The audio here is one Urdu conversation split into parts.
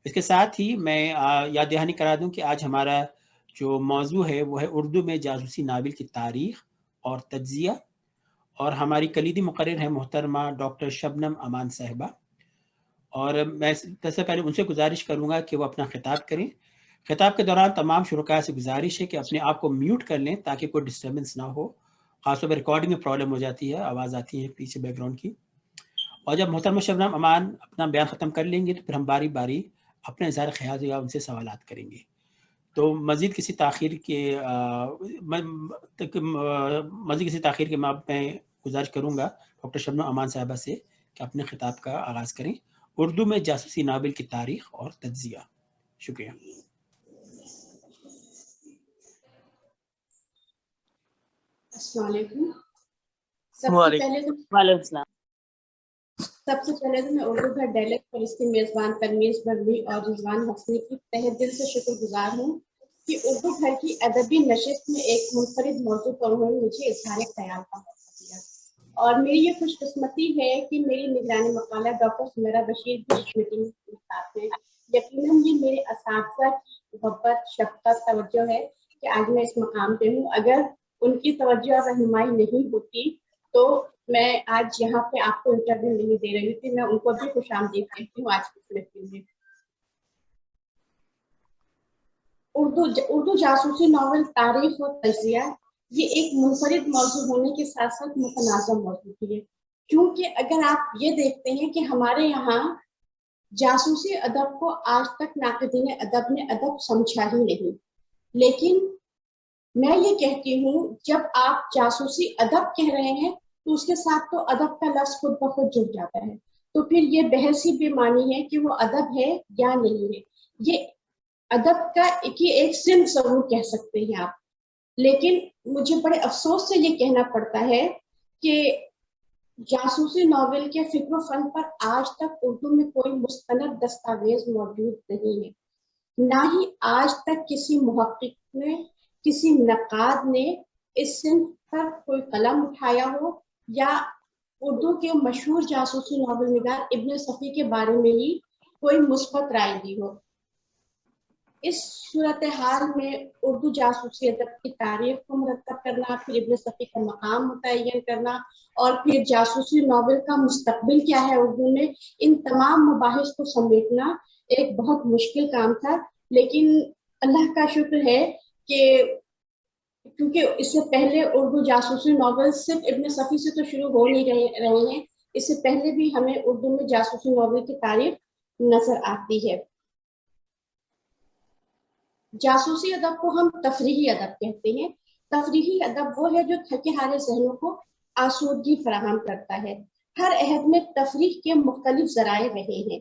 اس کے ساتھ ہی میں یاد دہانی کرا دوں کہ آج ہمارا جو موضوع ہے وہ ہے اردو میں جاسوسی ناول کی تاریخ اور تجزیہ، اور ہماری کلیدی مقرر ہے محترمہ ڈاکٹر شبنم امان صاحبہ، اور میں سب سے پہلے ان سے گزارش کروں گا کہ وہ اپنا خطاب کریں۔ خطاب کے دوران تمام شرکاء سے گزارش ہے کہ اپنے آپ کو میوٹ کر لیں تاکہ کوئی ڈسٹربنس نہ ہو، خاص طور پر ریکارڈنگ میں پرابلم ہو جاتی ہے، آواز آتی ہے پیچھے بیک گراؤنڈ کی۔ اور جب محترمہ شبنم امان اپنا بیان ختم کر لیں گے تو پھر ہم باری باری اپنے اظہار خیال یا ان سے سوالات کریں گے۔ تو مزید کسی تاخیر کے میں گزارش کروں گا ڈاکٹر شبنم امان صاحبہ سے کہ اپنے خطاب کا آغاز کریں، اردو میں جاسوسی ناول کی تاریخ اور تجزیہ۔ شکریہ۔ السلام علیکم۔ وعلیکم السلام۔ سب سے پہلے تو میں اردو گھر ڈیلک پر اس کی میزبان پرویز برمی اور رضوان حسنی کی تہہ دل سے شکر گزار ہوں کہ اردو گھر کی ادبی نشست میں ایک منفرد موضوع پر انہوں نے مجھے اظہار خیال کا موقع دیا، اور میری یہ خوش قسمتی ہے کہ میری نگرانی مقالہ ڈاکٹر سمیرہ بشیر بھی اس میٹنگ میں ساتھ ہیں۔ یقیناً یہ میرے اساتذہ کی محبت، شفقت، توجہ ہے کہ آج میں اس مقام پہ ہوں۔ اگر ان کی توجہ اور رہنمائی نہیں ہوتی تو میں آج یہاں پہ آپ کو انٹرویو نہیں دے رہی تھی۔ میں ان کو بھی خوش آمدید کہتی ہوں آج کی محفل میں۔ اردو جاسوسی ناول تاریخ اور تجزیہ یہ ایک منفرد موضوع ہونے کے ساتھ ساتھ متنازع موضوع بھی ہے، کیونکہ اگر آپ یہ دیکھتے ہیں کہ ہمارے یہاں جاسوسی ادب کو آج تک ناقدین ادب نے ادب سمجھا ہی نہیں، لیکن میں یہ کہتی ہوں جب آپ جاسوسی ادب کہہ رہے ہیں تو اس کے ساتھ تو ادب کا لفظ خود بخود جڑ جاتا ہے، تو پھر یہ بحث ہی بے معنی ہے کہ وہ ادب ہے یا نہیں ہے۔ یہ ادب کا ایک صنف ضرور کہہ سکتے ہیں آپ، لیکن مجھے بڑے افسوس سے یہ کہنا پڑتا ہے کہ جاسوسی ناول کے فکر و فن پر آج تک اردو میں کوئی مستند دستاویز موجود نہیں ہے، نہ ہی آج تک کسی محقق نے، کسی نقاد نے اس صنف پر کوئی قلم اٹھایا ہو یا اردو کے مشہور جاسوسی ناول نگار ابن صفی کے بارے میں ہی کوئی مثبت رائے دی ہو۔ اس صورتحال میں اردو جاسوسی ادب کی تاریخ کو مرتب کرنا، پھر ابن صفی کا مقام متعین کرنا، اور پھر جاسوسی ناول کا مستقبل کیا ہے اردو میں، ان تمام مباحث کو سمیٹنا ایک بہت مشکل کام تھا۔ لیکن اللہ کا شکر ہے کہ کیونکہ اس سے پہلے اردو جاسوسی ناول صرف ابن صفی سے تو شروع ہو نہیں رہے ہیں، اس سے پہلے بھی ہمیں اردو میں جاسوسی ناول کی تاریخ نظر آتی ہے۔ جاسوسی ادب کو ہم تفریحی ادب کہتے ہیں۔ تفریحی ادب وہ ہے جو تھکے ہارے ذہنوں کو آسودگی فراہم کرتا ہے۔ ہر عہد میں تفریح کے مختلف ذرائع رہے ہیں۔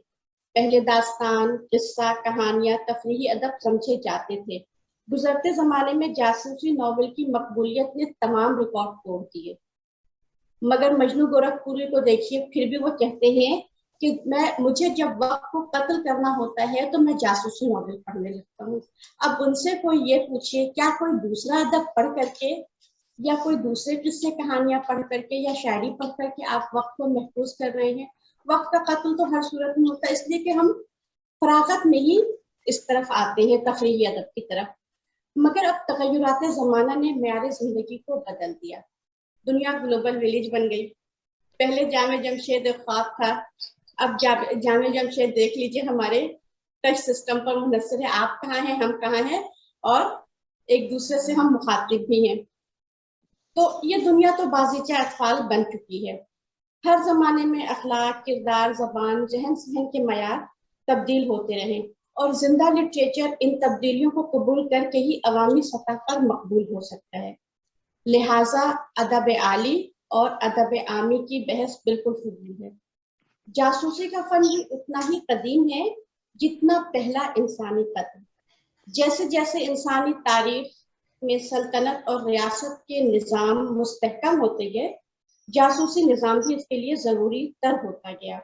پہلے داستان، قصہ، کہانیاں تفریحی ادب سمجھے جاتے تھے۔ گزرتے زمانے میں جاسوسی ناول کی مقبولیت نے تمام ریکارڈ توڑ دیے، مگر مجنو گورکھپوری کو دیکھیے، پھر بھی وہ کہتے ہیں کہ مجھے جب وقت کو قتل کرنا ہوتا ہے تو میں جاسوسی ناول پڑھنے لگتا ہوں۔ اب ان سے کوئی یہ پوچھے کیا کوئی دوسرا ادب پڑھ کر کے یا کوئی دوسرے قصے کہانیاں پڑھ کر کے یا شاعری پڑھ کر کے آپ وقت کو محفوظ کر رہے ہیں؟ وقت کا قتل تو ہر صورت میں ہوتا ہے، اس لیے کہ ہم فراغت میں ہی اس طرف آتے ہیں، تفریحی ادب کی طرف۔ مگر اب تغیرات زمانہ نے معیار زندگی کو بدل دیا، دنیا گلوبل ولیج بن گئی۔ پہلے جامع جمشید خواب تھا، اب جامع جمشید دیکھ لیجئے ہمارے ٹچ سسٹم پر منحصر ہے، آپ کہاں ہیں، ہم کہاں ہیں، اور ایک دوسرے سے ہم مخاطب بھی ہیں۔ تو یہ دنیا تو بازیچہ اطفال بن چکی ہے۔ ہر زمانے میں اخلاق، کردار، زبان، ذہن سہن کے معیار تبدیل ہوتے رہے، اور زندہ لٹریچر ان تبدیلیوں کو قبول کر کے ہی عوامی سطح پر مقبول ہو سکتا ہے۔ لہٰذا ادب عالی اور ادب عامی کی بحث بالکل فضول ہے۔ جاسوسی کا فن بھی اتنا ہی قدیم ہے جتنا پہلا انسانی قتل۔ جیسے جیسے انسانی تاریخ میں سلطنت اور ریاست کے نظام مستحکم ہوتے گئے، جاسوسی نظام بھی اس کے لیے ضروری تر ہوتا گیا۔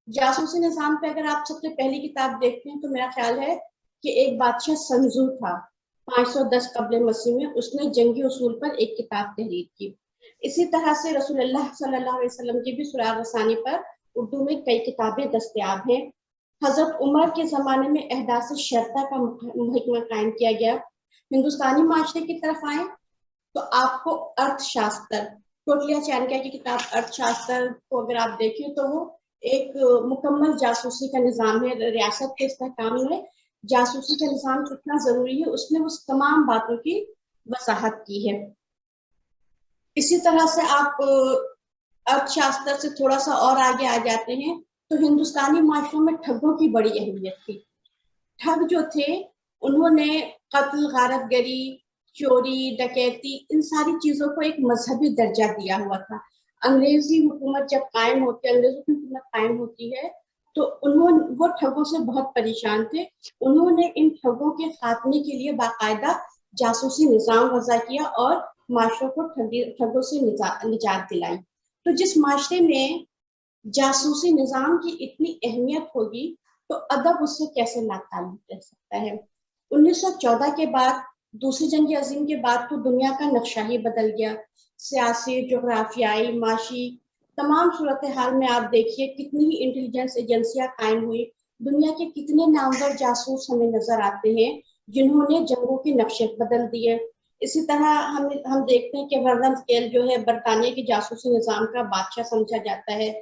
جاسوسی نظام پہ اگر آپ سب سے پہلی کتاب دیکھتے ہیں تو میرا خیال ہے کہ ایک بادشاہ سنزو تھا 510 قبل مسیح میں، اس نے جنگی اصول پر ایک کتاب تحریر کی۔ اسی طرح سے رسول اللہ صلی اللہ علیہ وسلم کی بھی سراغ رسانی پر اردو میں کئی کتابیں دستیاب ہیں۔ حضرت عمر کے زمانے میں احداث شرطہ کا محکمہ قائم کیا گیا. ہندوستانی معاشرے کی طرف آئے تو آپ کو ارتھ شاستر، کوٹلیا چانکیہ کی کتاب ارتھ شاستر کو اگر آپ دیکھیں تو وہ ایک مکمل جاسوسی کا نظام ہے. ریاست کے استحکام میں جاسوسی کا نظام کتنا ضروری ہے اس نے اس تمام باتوں کی وضاحت کی ہے. اسی طرح سے آپ ارتھ شاستر سے تھوڑا سا اور آگے آ جاتے ہیں تو ہندوستانی معاشروں میں ٹھگوں کی بڑی اہمیت تھی. ٹھگ جو تھے انہوں نے قتل، غارت گری، چوری، ڈکیتی، ان ساری چیزوں کو ایک مذہبی درجہ دیا ہوا تھا. انگریزی حکومت جب قائم ہوتی ہے، انگریزوں کی حکومت قائم ہوتی ہے تو وہ ٹھگوں سے بہت پریشان تھے. انہوں نے ان ٹھگوں کے خاتمے کے لیے باقاعدہ جاسوسی نظام وضع کیا اور معاشروں کو ٹھگوں سے نجات دلائی. تو جس معاشرے میں جاسوسی نظام کی اتنی اہمیت ہوگی تو ادب اس سے کیسے ناتعلق رہ سکتا ہے. 1914 کے بعد، دوسری جنگ عظیم کے بعد تو دنیا کا نقشہ ہی بدل گیا. سیاسی، جغرافیائی، معاشی تمام صورتحال میں آپ دیکھیے کتنی ہی انٹیلیجنس ایجنسیاں قائم ہوئی. دنیا کے کتنے نامور جاسوس ہمیں نظر آتے ہیں جنہوں نے جنگوں کے نقشے بدل دیے. اسی طرح ہم دیکھتے ہیں کہ ورنن اسکیل جو ہے برطانیہ کے جاسوسی نظام کا بادشاہ سمجھا جاتا ہے.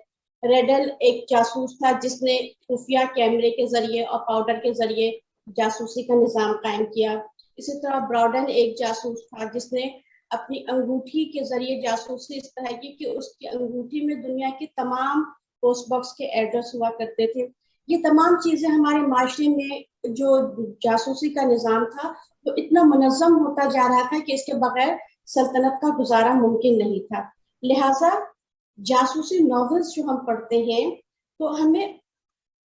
ریڈل ایک جاسوس تھا جس نے خفیہ کیمرے کے ذریعے اور پاؤڈر کے ذریعے جاسوسی کا نظام قائم کیا. اسی طرح براؤڈن ایک جاسوس تھا جس نے اپنی انگوٹھی کے ذریعے جاسوسی اس طرح کی کہ اس کی انگوٹھی میں دنیا کے تمام پوسٹ باکس کے ایڈریس ہوا کرتے تھے. یہ تمام چیزیں ہمارے معاشرے میں جو جاسوسی کا نظام تھا تو اتنا منظم ہوتا جا رہا تھا کہ اس کے بغیر سلطنت کا گزارا ممکن نہیں تھا. لہٰذا جاسوسی ناولز جو ہم پڑھتے ہیں تو ہمیں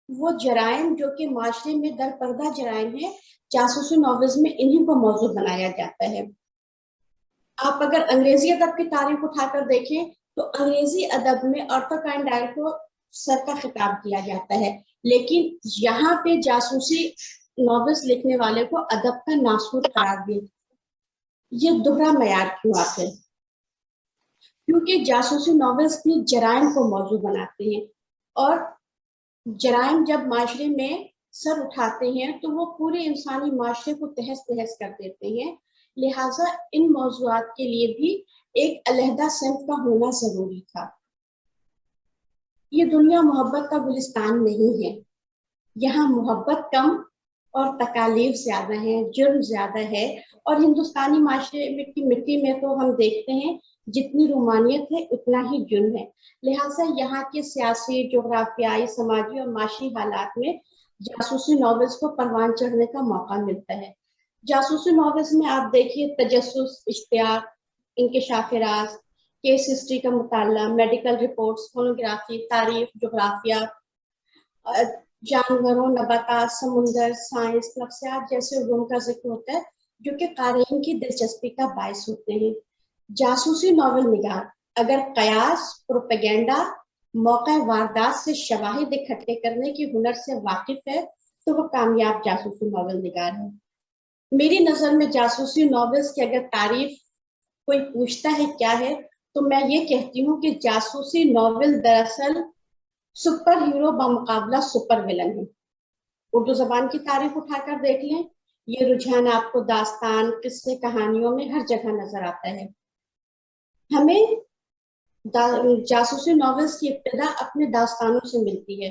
وہ جرائم جو کہ معاشرے میں در پردہ جرائم ہیں، جاسوسی ناولز میں انہیں کو موضوع بنایا جاتا ہے. آپ اگر انگریزی ادب کی تاریخ اٹھا کر دیکھیں تو انگریزی ادب میں آرتھر کونان ڈائل کو سر کا خطاب کیا جاتا ہے، لیکن یہاں پہ جاسوسی ناولز لکھنے والے کو ادب کا ناسور قرار دیا. یہ دوہرا معیار کیوں آخر؟ کیونکہ جاسوسی ناولز بھی جرائم کو موضوع بناتے ہیں اور جرائم جب معاشرے میں سر اٹھاتے ہیں تو وہ پورے انسانی معاشرے کو تہس تہس کر دیتے ہیں. لہٰذا ان موضوعات کے لیے بھی ایک علیحدہ صنف کا ہونا ضروری تھا. یہ دنیا محبت کا گلستان نہیں ہے. یہاں محبت کم اور تکالیف زیادہ ہیں، جرم زیادہ ہے. اور ہندوستانی معاشرے کی مٹی میں تو ہم دیکھتے ہیں جتنی رومانیت ہے اتنا ہی جرم ہے. لہٰذا یہاں کے سیاسی، جغرافیائی، سماجی اور معاشی حالات میں جاسوسی ناولز کو پروان چڑھنے کا موقع ملتا ہے. جاسوسی ناولز میں آپ دیکھیے تجسس، اشتیاق، انکشاف راز، کیس ہسٹری کا مطالعہ، میڈیکل رپورٹس، فونوگرافی، تاریخ، جغرافیہ، جانوروں، نباتات، سمندر، سائنس، نفسیات جیسے علوم کا ذکر ہوتا ہے جو کہ قارئین کی دلچسپی کا باعث ہوتے ہیں. جاسوسی ناول نگار اگر قیاس، پروپیگنڈا، موقع واردات سے شواہد اکٹھے کرنے کے ہنر سے واقف ہے تو وہ کامیاب جاسوسی ناول نگار ہے. میری نظر میں جاسوسی ناولز کی اگر تعریف کوئی پوچھتا ہے کیا ہے تو میں یہ کہتی ہوں کہ جاسوسی ناول دراصل سپر ہیرو بمقابلہ سپر ولن ہے. اردو زبان کی تاریخ اٹھا کر دیکھ لیں، یہ رجحان آپ کو داستان، قصے، کہانیوں میں ہر جگہ نظر آتا ہے. ہمیں جاسوسی ناولز کی ابتدا اپنے داستانوں سے ملتی ہے.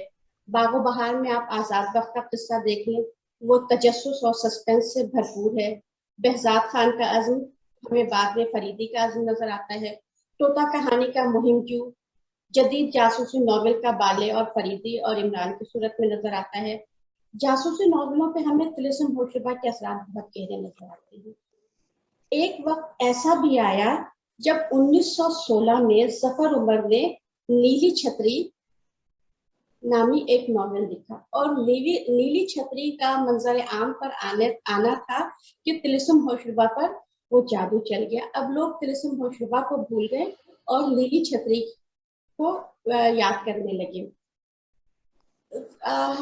باغ و بہار میں آپ آزاد وقت کا قصہ دیکھ لیں، وہ تجسس اور سسپینس سے بھرپور ہے. بہزاد خان کا عزم ہمیں بعد میں فریدی کا عزم نظر آتا ہے. طوطا کہانی کا مہم جو جدید جاسوسی ناول کا بالے اور فریدی اور عمران کی صورت میں نظر آتا ہے. جاسوسی ناولوں پہ ہمیں طلسم ہوشبہ کے اثرات بہت گہرے نظر آتے ہیں. ایک وقت ایسا بھی آیا جب 1916 میں ظفر عمر نے نیلی چھتری نامی ایک ناول لکھا اور نیلی چھتری کا منظر عام پر آنا تھا کہ طلسم ہوشبہ پر وہ جادو چل گیا. اب لوگ طلسم ہوشبہ کو بھول گئے اور نیلی چھتری کو یاد کرنے لگے.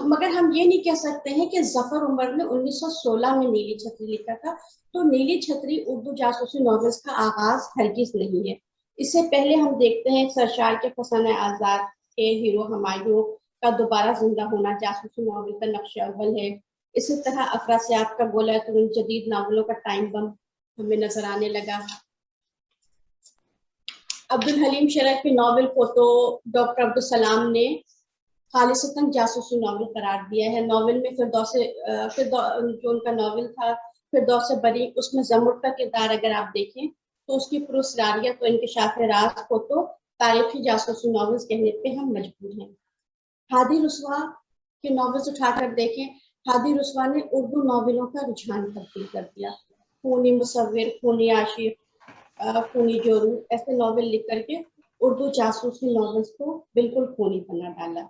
مگر ہم یہ نہیں کہہ سکتے ہیں کہ ظفر عمر نے 1916 میں نیلی چھتری لکھا تھا. تو نیلی چھتری اردو جاسوسی ناولز کا آغاز ہرگز نہیں ہے. اس سے پہلے ہم دیکھتے ہیں سرشار کے فسانہ آزاد کے ہیرو ہمایوں کا دوبارہ زندہ ہونا جاسوسی ناول کا نقش اول ہے. اسی طرح افراسیاب کا گولہ ترن جدید ناولوں کا ٹائم بم ہمیں نظر آنے لگا. عبدالحلیم شرح کی ناول کو تو ڈاکٹر عبدالسلام نے خالصتاً جاسوسی ناول قرار دیا ہے. ناول میں جو ان کا ناول تھا فردوس بری، اس میں زمرد کا کردار اگر آپ دیکھیں تو اس کی پراسراریت و انکشاف راز کو تو تاریخی جاسوسی ناولز کہنے پہ ہم مجبور ہیں. ہادی رسوا کے ناولز اٹھا کر دیکھیں. ہادی رسوا نے اردو ناولوں کا رجحان تبدیل کر دیا. خونی مصور، خونی عاشق، خونی جورو ایسے ناول لکھ کر کے اردو جاسوسی ناولز کو بالکل خونی بنا ڈالا.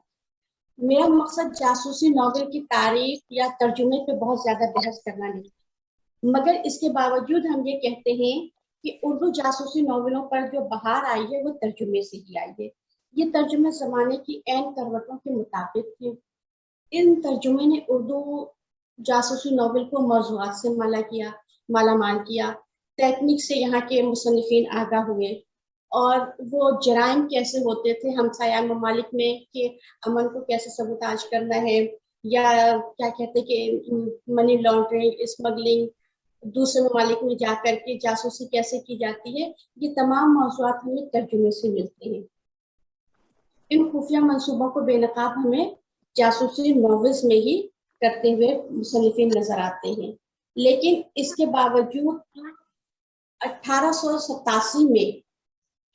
میرا مقصد جاسوسی ناول کی تاریخ یا ترجمے پہ بہت زیادہ بحث کرنا نہیں، مگر اس کے باوجود ہم یہ کہتے ہیں کہ اردو جاسوسی ناولوں پر جو بہار آئی ہے وہ ترجمے سے ہی آئی ہے. یہ ترجمے زمانے کی عین کروٹوں کے مطابق تھے. ان ترجمے نے اردو جاسوسی ناول کو موضوعات سے مالا مال کیا. ٹیکنیک سے یہاں کے مصنفین آگاہ ہوئے اور وہ جرائم کیسے ہوتے تھے ہمسایہ ممالک میں کہ امن کو کیسے سبوتاج کرنا ہے، یا کیا کہتے کہ منی لانڈرنگ، اسمگلنگ، دوسرے ممالک میں جا کر کے جاسوسی کیسے کی جاتی ہے، یہ تمام موضوعات ہمیں ترجمے سے ملتے ہیں. ان خفیہ منصوبوں کو بے نقاب ہمیں جاسوسی ناولز میں ہی کرتے ہوئے مصنفین نظر آتے ہیں. لیکن اس کے باوجود 1887 میں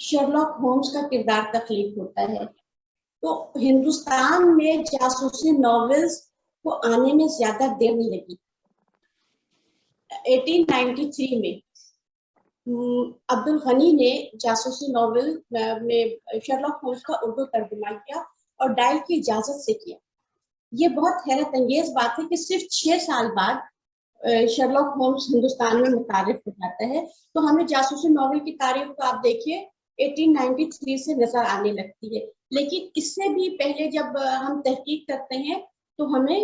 شرلاک ہومز کا کردار تخلیق ہوتا ہے. تو ہندوستان میں جاسوسی ناولز کو آنے میں زیادہ دیر نہیں لگی. 1893 میں عبدالغنی نے جاسوسی ناول میں شرلاک ہومز کا اردو ترجمہ کیا اور ڈائل کی اجازت سے کیا. یہ بہت حیرت انگیز بات ہے کہ صرف 6 سال بعد شرلاک ہومز ہندوستان میں متعارف ہو جاتا ہے. تو ہمیں جاسوسی ناول کی تاریخ کو آپ دیکھیے 1893 سے نظر آنے لگتی ہے. لیکن اس سے بھی پہلے جب ہم تحقیق کرتے ہیں تو ہمیں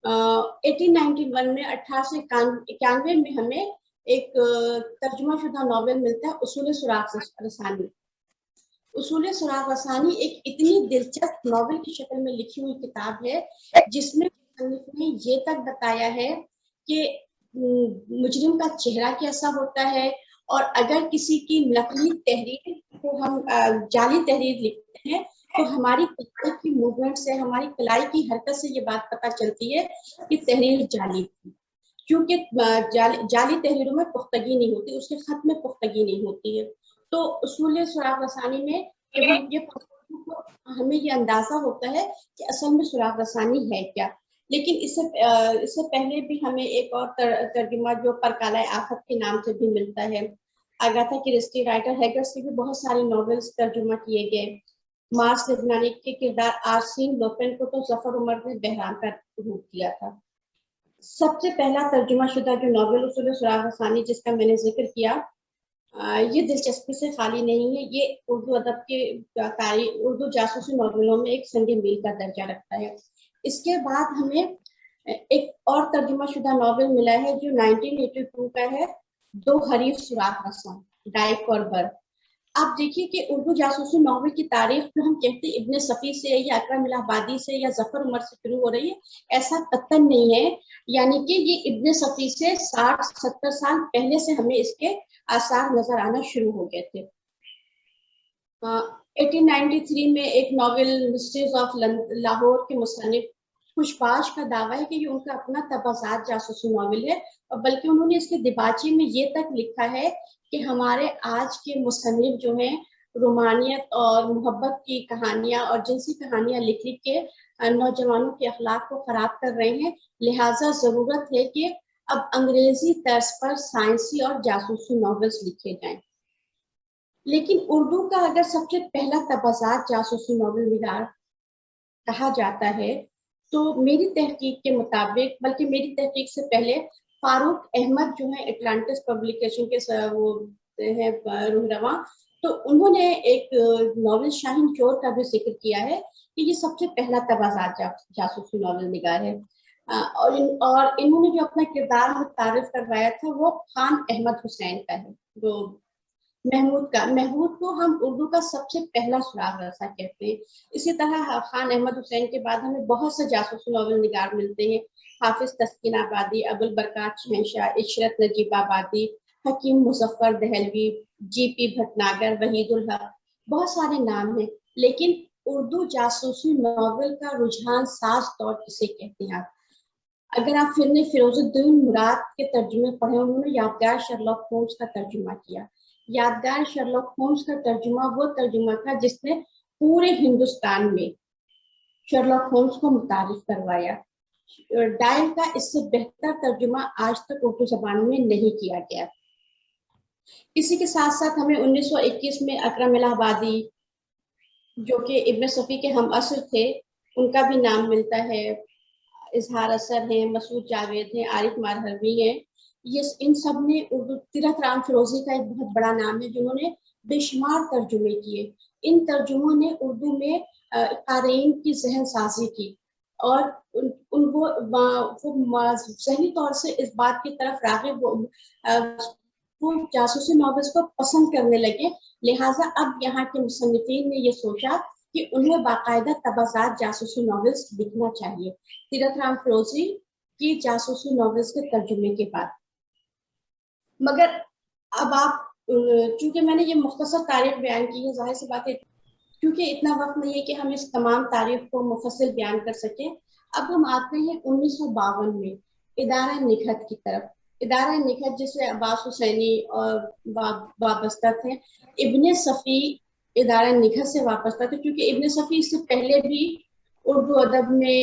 1891 میں 1891 میں ہمیں ایک ترجمہ شدہ ناول ملتا ہے اصول سراغ رسانی. اصول سراغ رسانی ایک اتنی دلچسپ ناول کی شکل میں لکھی ہوئی کتاب ہے جس میں مصنف نے یہ تک بتایا ہے کہ مجرم کا چہرہ کیسا ہوتا ہے، اور اگر کسی کی نقلی تحریر کو ہم جعلی تحریر لکھتے ہیں تو ہماری کلائی کی موومنٹ سے، ہماری کلائی کی حرکت سے یہ بات پتہ چلتی ہے کہ تحریر جعلی تھی، کیونکہ جعلی تحریروں میں پختگی نہیں ہوتی، اس کے خط میں پختگی نہیں ہوتی ہے. تو اصول سراغ رسانی میں ہمیں یہ اندازہ ہوتا ہے کہ اصل میں سراغ رسانی ہے کیا. لیکن اس سے پہلے بھی ہمیں ایک اور ترجمہ جو پرکالہ آفت کے نام سے بھی ملتا ہے. آگاتھا کرسٹی، رائٹر ہیگرس کے بھی بہت ساری ناولز ترجمہ کیے گئے. مارس لیبنانی کے کردار آرسین لوپن کو تو ظفر عمر نے بحران کا روپ دیا تھا. سب سے پہلا ترجمہ شدہ جو ناول اصول سراغ رسانی جس کا میں نے ذکر کیا، یہ دلچسپی سے خالی نہیں ہے. یہ اردو ادب کے تاریخ، اردو جاسوسی ناولوں میں ایک سنگ میل کا درجہ رکھتا ہے. اس کے بعد ہمیں ایک اور ترجمہ شدہ ناول ملا ہے جو 1982 کا ہے، دو حریف سراغ رساں، ڈائک اور بر. آپ دیکھیے کہ اردو جاسوسی ناول کی تاریخ جو ہم کہتے ہیں ابن صفی سے یا اکرم الہ آبادی سے یا ظفر عمر سے شروع ہو رہی ہے، ایسا قطعاً نہیں ہے. یعنی کہ یہ ابن صفی سے 60-70 سال پہلے سے ہمیں اس کے آثار نظر آنا شروع ہو گئے تھے. 1893 میں ایک ناول مسٹریز آف لاہور کے مصنف خوشباش کا دعویٰ ہے کہ یہ ان کا اپنا تبازات جاسوسی ناول ہے، اور بلکہ انہوں نے اس کے دیباچے میں یہ تک لکھا ہے کہ ہمارے آج کے مصنف جو ہیں رومانیت اور محبت کی کہانیاں اور جنسی کہانیاں لکھ کے نوجوانوں کے اخلاق کو خراب کر رہے ہیں، لہٰذا ضرورت ہے کہ اب انگریزی طرز پر سائنسی اور جاسوسی ناولز لکھے جائیں. لیکن اردو کا اگر سب سے پہلا تبازات جاسوسی ناول نگار کہا جاتا ہے تو میری تحقیق کے مطابق، بلکہ میری تحقیق سے پہلے فاروق احمد جو ہیں اٹلانٹس پبلیکیشن کے وہ ہیں رہنما، تو انہوں نے ایک ناول شاہین چور کا بھی ذکر کیا ہے کہ یہ سب سے پہلا تبازات جاسوسی ناول نگار ہے. اور انہوں نے جو اپنا کردار متعارف کروایا تھا وہ خان احمد حسین کا ہے، جو محمود کو ہم اردو کا سب سے پہلا سراغ رسا کہتے ہیں. اسی طرح خان احمد حسین کے بعد ہمیں بہت سے جاسوسی ناول نگار ملتے ہیں. حافظ تسکین آبادی, ابوالبرکات شہنشاہ, عشرت نجیب آبادی, حکیم مظفر دہلوی, جی پی بھٹناگر, وحید الحق, بہت سارے نام ہیں. لیکن اردو جاسوسی ناول کا رجحان ساز دور کسے کہتے ہیں آپ؟ اگر آپ پھر نے فیروز الدین مراد کے ترجمے پڑھے, انہوں نے یادگار شرلاک ہومز کا ترجمہ کیا. یادگار شرلاک ہومز کا ترجمہ وہ ترجمہ تھا جس نے پورے ہندوستان میں شرلاک ہومز کو متعارف کروایا. ڈائل کا اس سے بہتر ترجمہ آج تک اردو زبان میں نہیں کیا گیا. اسی کے ساتھ ساتھ ہمیں 1921 میں اکرم الہ آبادی, جو کہ ابن صفی کے ہم عصر تھے, ان کا بھی نام ملتا ہے. اظہار اثر ہیں, مسعود جاوید ہیں, عارف مارحروی ہیں. یہ ان سب نے اردو, تیرتھ رام فیروزی کا ایک بہت بڑا نام ہے جنہوں نے بے شمار ترجمے کیے. ان ترجموں نے اردو میں قارئین کی ذہن سازی کی اور ان کو ذہنی طور سے اس بات کی طرف راغب وہ جاسوسی ناولز کو پسند کرنے لگے. لہٰذا اب یہاں کے مصنفین نے یہ سوچا کہ انہیں باقاعدہ تبازات جاسوسی ناولز لکھنا چاہیے تیرتھ رام فیروزی کی جاسوسی ناولز کے ترجمے کے بعد. مگر اب آپ, چونکہ میں نے یہ مختصر تاریخ بیان کی ہے, ظاہر سی بات ہے کیونکہ اتنا وقت نہیں ہے کہ ہم اس تمام تاریخ کو مفصل بیان کر سکیں. اب ہم آتے ہیں 1952 میں ادارہ نکہت کی طرف. ادارہ نکہت جسے عباس حسینی اور وابستہ تھے. ابن صفی ادارہ نکہت سے وابستہ تھے کیونکہ ابن صفی اس سے پہلے بھی اردو ادب میں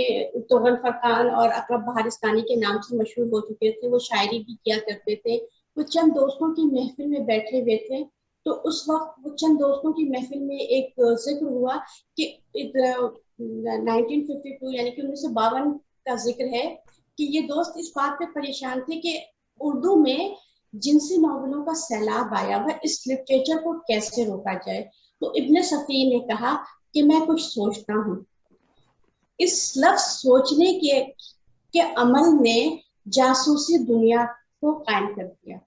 تغل فرقان اور اقرب بہارستانی کے نام سے مشہور ہو چکے تھے. وہ شاعری بھی کیا کرتے تھے. وہ چند دوستوں کی محفل میں بیٹھے ہوئے تھے, تو اس وقت وہ چند دوستوں کی محفل میں ایک ذکر ہوا کہ 1952 یعنی کہ 1952 کا ذکر ہے کہ یہ دوست اس بات پہ پریشان تھے کہ اردو میں جنسی ناولوں کا سیلاب آیا ہوا, اس لٹریچر کو کیسے روکا جائے. تو ابن صفی نے کہا کہ میں کچھ سوچتا ہوں. اس لفظ سوچنے کے عمل نے جاسوسی دنیا کو قائم کر دیا.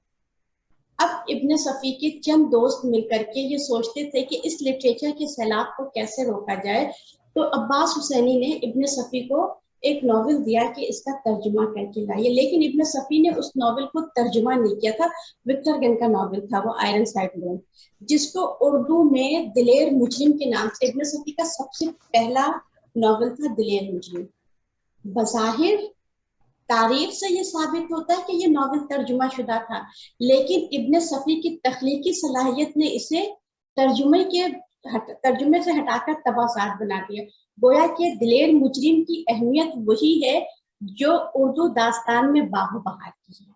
اب ابن صفی کے چند دوست مل کر کے یہ سوچتے تھے کہ اس لٹریچر کے سیلاب کو کیسے روکا جائے. تو عباس حسینی نے ابن صفی کو ایک ناول دیا کہ اس کا ترجمہ کر کے لائیے, لیکن ابن صفی نے اس ناول کو ترجمہ نہیں کیا تھا. وکٹر گن کا ناول تھا وہ, آئرن سائڈ لون, جس کو اردو میں دلیر مجرم کے نام سے, ابن صفی کا سب سے پہلا ناول تھا دلیر مجرم. بظاہر تعریف سے یہ ثابت ہوتا ہے کہ یہ ناول ترجمہ شدہ تھا, لیکن ابن صفی کی تخلیقی صلاحیت نے اسے ترجمے سے ہٹا کر تباسات بنا دیا. گویا کہ دلیر مجرم کی اہمیت وہی ہے جو اردو داستان میں باہو بہار کی ہے.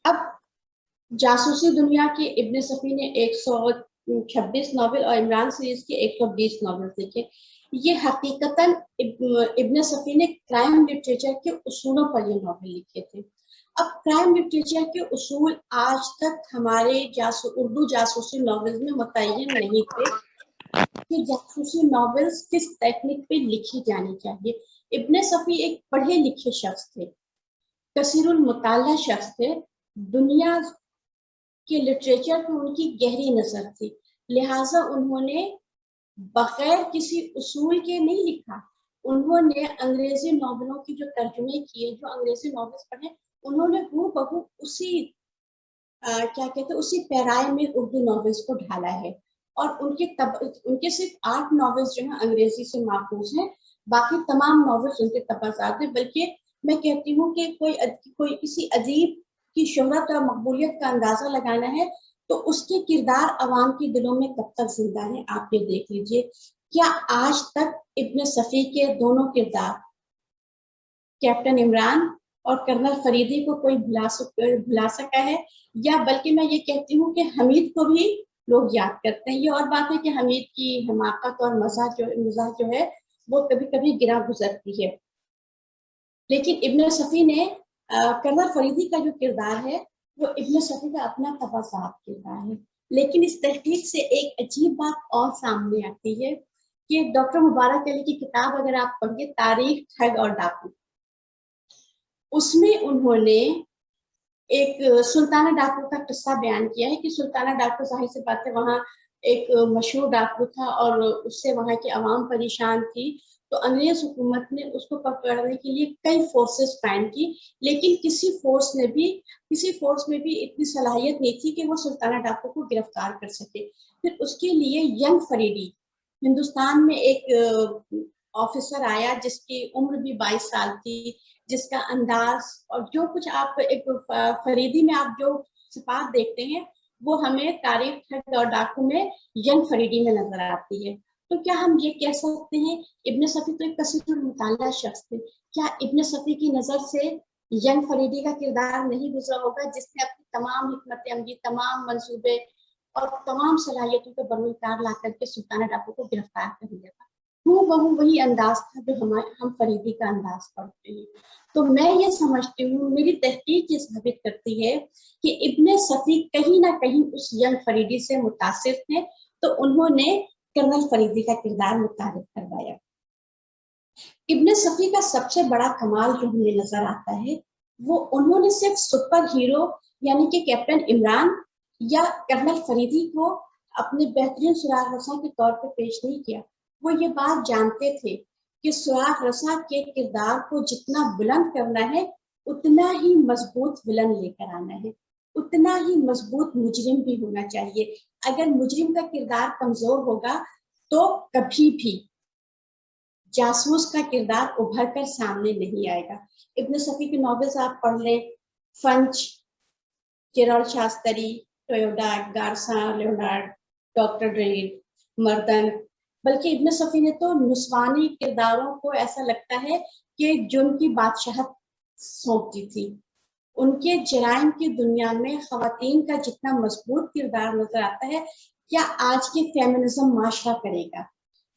اب جاسوسی دنیا کے ابن صفی نے 126 ناول اور عمران سیریز کے 120 ناول لکھے. یہ حقیقتاً ابن صفی نے کرائم لٹریچر کے اصولوں پر یہ ناول لکھے تھے. اب کرائم لٹریچر کے اصول آج تک ہمارے اردو جاسوسی ناولز میں متعین نہیں تھے کہ جاسوسی ناولز کس ٹیکنیک پہ لکھی جانی چاہیے. ابن صفی ایک پڑھے لکھے شخص تھے, کثیر المطالعہ شخص تھے. دنیا کے لٹریچر پر ان کی گہری نظر تھی, لہٰذا انہوں نے بغیر کسی اصول کے نہیں لکھا. انہوں نے انگریزی ناولوں کی جو ترجمے کیے, جو انگریزی ناولز پڑھے, انہوں نے ہو بہو اسی پیرائے میں اردو ناولز کو ڈھالا ہے. اور ان کے صرف 8 ناولز جو ہیں انگریزی سے ماخوذ ہیں, باقی تمام ناولز ان کے تبادلات ہیں. بلکہ میں کہتی ہوں کہ کوئی کسی ادیب کی شہرت اور مقبولیت کا اندازہ لگانا ہے تو اس کے کردار عوام کے دلوں میں کب تک زندہ ہیں. آپ یہ دیکھ لیجئے, کیا آج تک ابن صفی کے دونوں کردار کیپٹن عمران اور کرنل فریدی کو کوئی بھلا سکا ہے؟ یا بلکہ میں یہ کہتی ہوں کہ حمید کو بھی لوگ یاد کرتے ہیں. یہ اور بات ہے کہ حمید کی حماقت اور مزاح جو ہے وہ کبھی کبھی گرا گزرتی ہے, لیکن ابن صفی نے کرنل فریدی کا جو کردار ہے وہ ابن صفی کا اپنا تباسات کردار ہے. لیکن اس تحقیق سے ایک عجیب بات اور سامنے آتی ہے کہ ڈاکٹر مبارک علی کی کتاب اگر آپ پڑھیے, تاریخ ٹھگ اور ڈاکو, اس میں انہوں نے ایک سلطانہ ڈاکو کا قصہ بیان کیا ہے کہ سلطانہ ڈاکو ظاہر سی بات ہے وہاں ایک مشہور ڈاکو تھا اور اس سے وہاں کی عوام پریشان تھی، تو انگریز حکومت نے اس کو پکڑنے کے لیے کئی فورسز قائم کی، لیکن کسی فورس میں بھی اتنی صلاحیت نہیں تھی کہ وہ سلطانہ ڈاکو کو گرفتار کر سکے۔ پھر اس کے لیے ینگ فریدی ہندوستان میں ایک آفیسر آیا جس کی عمر بھی 22 سال تھی، جس کا انداز اور جو کچھ آپ ایک فریدی میں آپ جو صفات دیکھتے ہیں وہ ہمیں تاریخ ٹھگ اور ڈاکو میں ینگ فریدی میں نظر آتی ہے۔ تو کیا ہم یہ کہہ سکتے ہیں ابن صفی تو ایک کثیر المطالعہ شخص تھے، کیا ابن صفی کی نظر سے ینگ فریدی کا کردار نہیں گزرا ہوگا جس نے اپنی تمام حکمت عملی، تمام منصوبے اور تمام صلاحیتوں کو بروئے لا کر کے سلطانہ ڈاکو کو گرفتار کر لیا تھا؟ وہی انداز تھا جو ہم فریدی کا انداز پڑھتے ہیں۔ تو میں یہ سمجھتی ہوں، میری تحقیق یہ ثابت کرتی ہے کہ ابن صفی کہیں نہ کہیں اس ینگ فریدی سے متاثر تھے، تو انہوں نے کرنل فریدی کا کردار متعارف کروایا۔ ابن صفی کا سب سے بڑا کمال جو ہمیں نظر آتا ہے وہ انہوں نے صرف سپر ہیرو یعنی کہ کیپٹن عمران یا کرنل فریدی کو اپنے بہترین سراغ رساں کے طور پہ پیش نہیں کیا، وہ یہ بات جانتے تھے کہ سراغ رساں کے کردار کو جتنا بلند کرنا ہے اتنا ہی مضبوط ولن لے کر آنا ہے، اتنا ہی مضبوط مجرم بھی ہونا چاہیے۔ اگر مجرم کا کردار کمزور ہوگا تو کبھی بھی جاسوس کا کردار ابھر کر سامنے نہیں آئے گا۔ ابن صفی کے ناولز آپ پڑھ لیں، Finch, Carol Shastri, Toyoda, Garza Leonard, doctor ڈریڈ، مردن، بلکہ ابن صفی نے تو نسوانی کرداروں کو ایسا لگتا ہے کہ جن کی بادشاہت سونپتی تھی۔ ان کے جرائم کی دنیا میں خواتین کا جتنا مضبوط کردار نظر آتا ہے، کیا آج کی فیمنزم معاشرہ کرے گا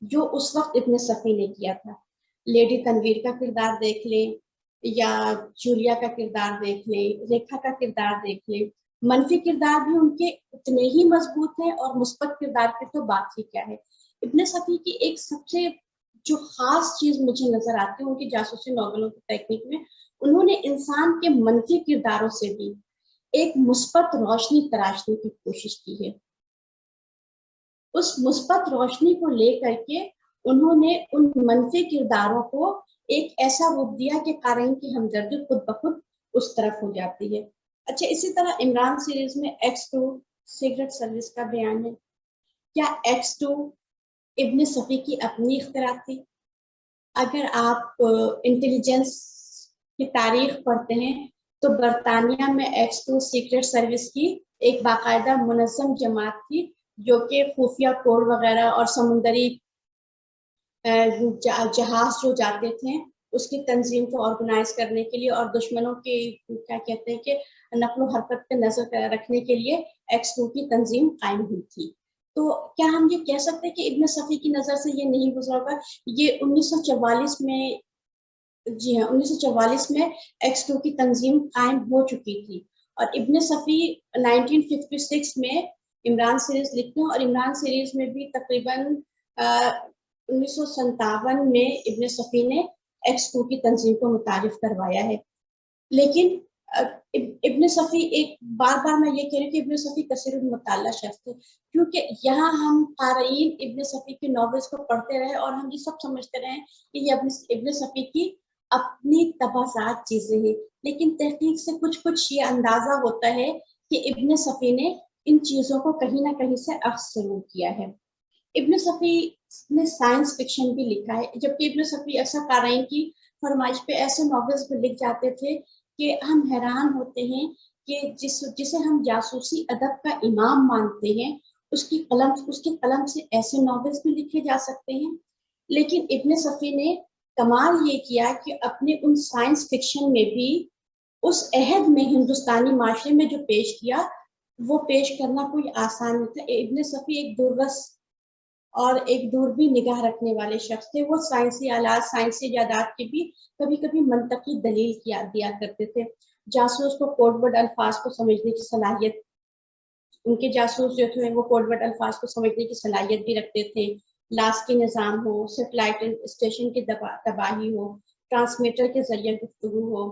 جو اس وقت ابن صفی نے کیا تھا؟ لیڈی تنویر کا کردار دیکھ لیں یا جولیا کا کردار دیکھ لیں، ریکھا کا کردار دیکھ لیں، منفی کردار بھی ان کے اتنے ہی مضبوط ہیں اور مثبت کردار کی تو بات ہی کیا ہے۔ ابن صفی کی ایک سب سے جو خاص چیز مجھے نظر آتی ہے ان کی جاسوسی ناولوں کی تکنیک میں، انہوں نے انسان کے منفی کرداروں سے بھی ایک مثبت روشنی تراشنے کی کوشش کی ہے۔ اس مثبت روشنی کو لے کر کے انہوں نے ان منفی کرداروں کو ایک ایسا روپ دیا کہ قارئین کی ہمدردی خود بخود اس طرف ہو جاتی ہے۔ اچھا، اسی طرح عمران سیریز میں X2 سیکرٹ سروس کا بیان ہے۔ کیا X2 ابن صفی کی اپنی اختراع تھی؟ اگر آپ انٹیلیجنس کی تاریخ پڑھتے ہیں تو برطانیہ میں X2 سیکرٹ سروس کی ایک باقاعدہ منظم جماعت تھی جو کہ خفیہ کوڈ وغیرہ اور سمندری جہاز جو جاتے تھے اس کی تنظیم کو آرگنائز کرنے کے لیے اور دشمنوں کے کیا کہتے ہیں کہ نقل و حرکت پہ نظر رکھنے کے لیے X2 کی تنظیم قائم ہوئی تھی۔ تو کیا ہم یہ کہہ سکتے ہیں کہ ابن صفی کی نظر سے یہ نہیں گزرا ہوگا؟ یہ 1944 میں، جی ہاں، 1944 میں X2 کی تنظیم قائم ہو چکی تھی اور ابن صفی 1956 میں عمران سیریز لکھتے ہیں اور عمران سیریز میں بھی تقریباً 1957 میں ابن صفی نے X2 کی تنظیم کو متعارف کروایا ہے۔ لیکن ابن صفی ایک بار میں یہ کہہ رہی ہوں کہ ابن صفی کثیر المطالعہ شخص تھے، کیونکہ یہاں ہم قارئین ابن صفی کے ناولز کو پڑھتے رہے اور ہم یہ سب سمجھتے رہے کہ یہ ابن صفی کی اپنی تباذات چیزیں ہیں، لیکن تحقیق سے کچھ یہ اندازہ ہوتا ہے کہ ابن صفی نے ان چیزوں کو کہیں نہ کہیں سے اخذ ضرور کیا ہے۔ ابن صفی نے سائنس فکشن بھی لکھا ہے، جبکہ ابن صفی اکثر قارئین کی فرمائش پہ ایسے ناولز بھی لکھ جاتے تھے کہ ہم حیران ہوتے ہیں کہ جسے ہم جاسوسی ادب کا امام مانتے ہیں اس کی قلم سے ایسے ناولز بھی لکھے جا سکتے ہیں۔ لیکن ابن صفی نے کمال یہ کیا کہ اپنے ان سائنس فکشن میں بھی اس عہد میں ہندوستانی معاشرے میں جو پیش کیا وہ پیش کرنا کوئی آسان نہیں تھا۔ ابن صفی ایک دوررس اور ایک دوربین نگاہ رکھنے والے شخص تھے۔ وہ سائنسی آلات، سائنسی ایجادات کی بھی کبھی کبھی منطقی دلیل دیا کرتے تھے۔ جاسوس کو کوڈ ورڈ الفاظ کو سمجھنے کی صلاحیت، ان کے جاسوس جو تھے وہ کوڈ ورڈ الفاظ کو سمجھنے کی صلاحیت بھی رکھتے تھے۔ لاسکی نظام ہو، سیٹلائٹ اسٹیشن کی تباہی ہو، ٹرانسمیٹر کے ذریعے گفتگو ہو،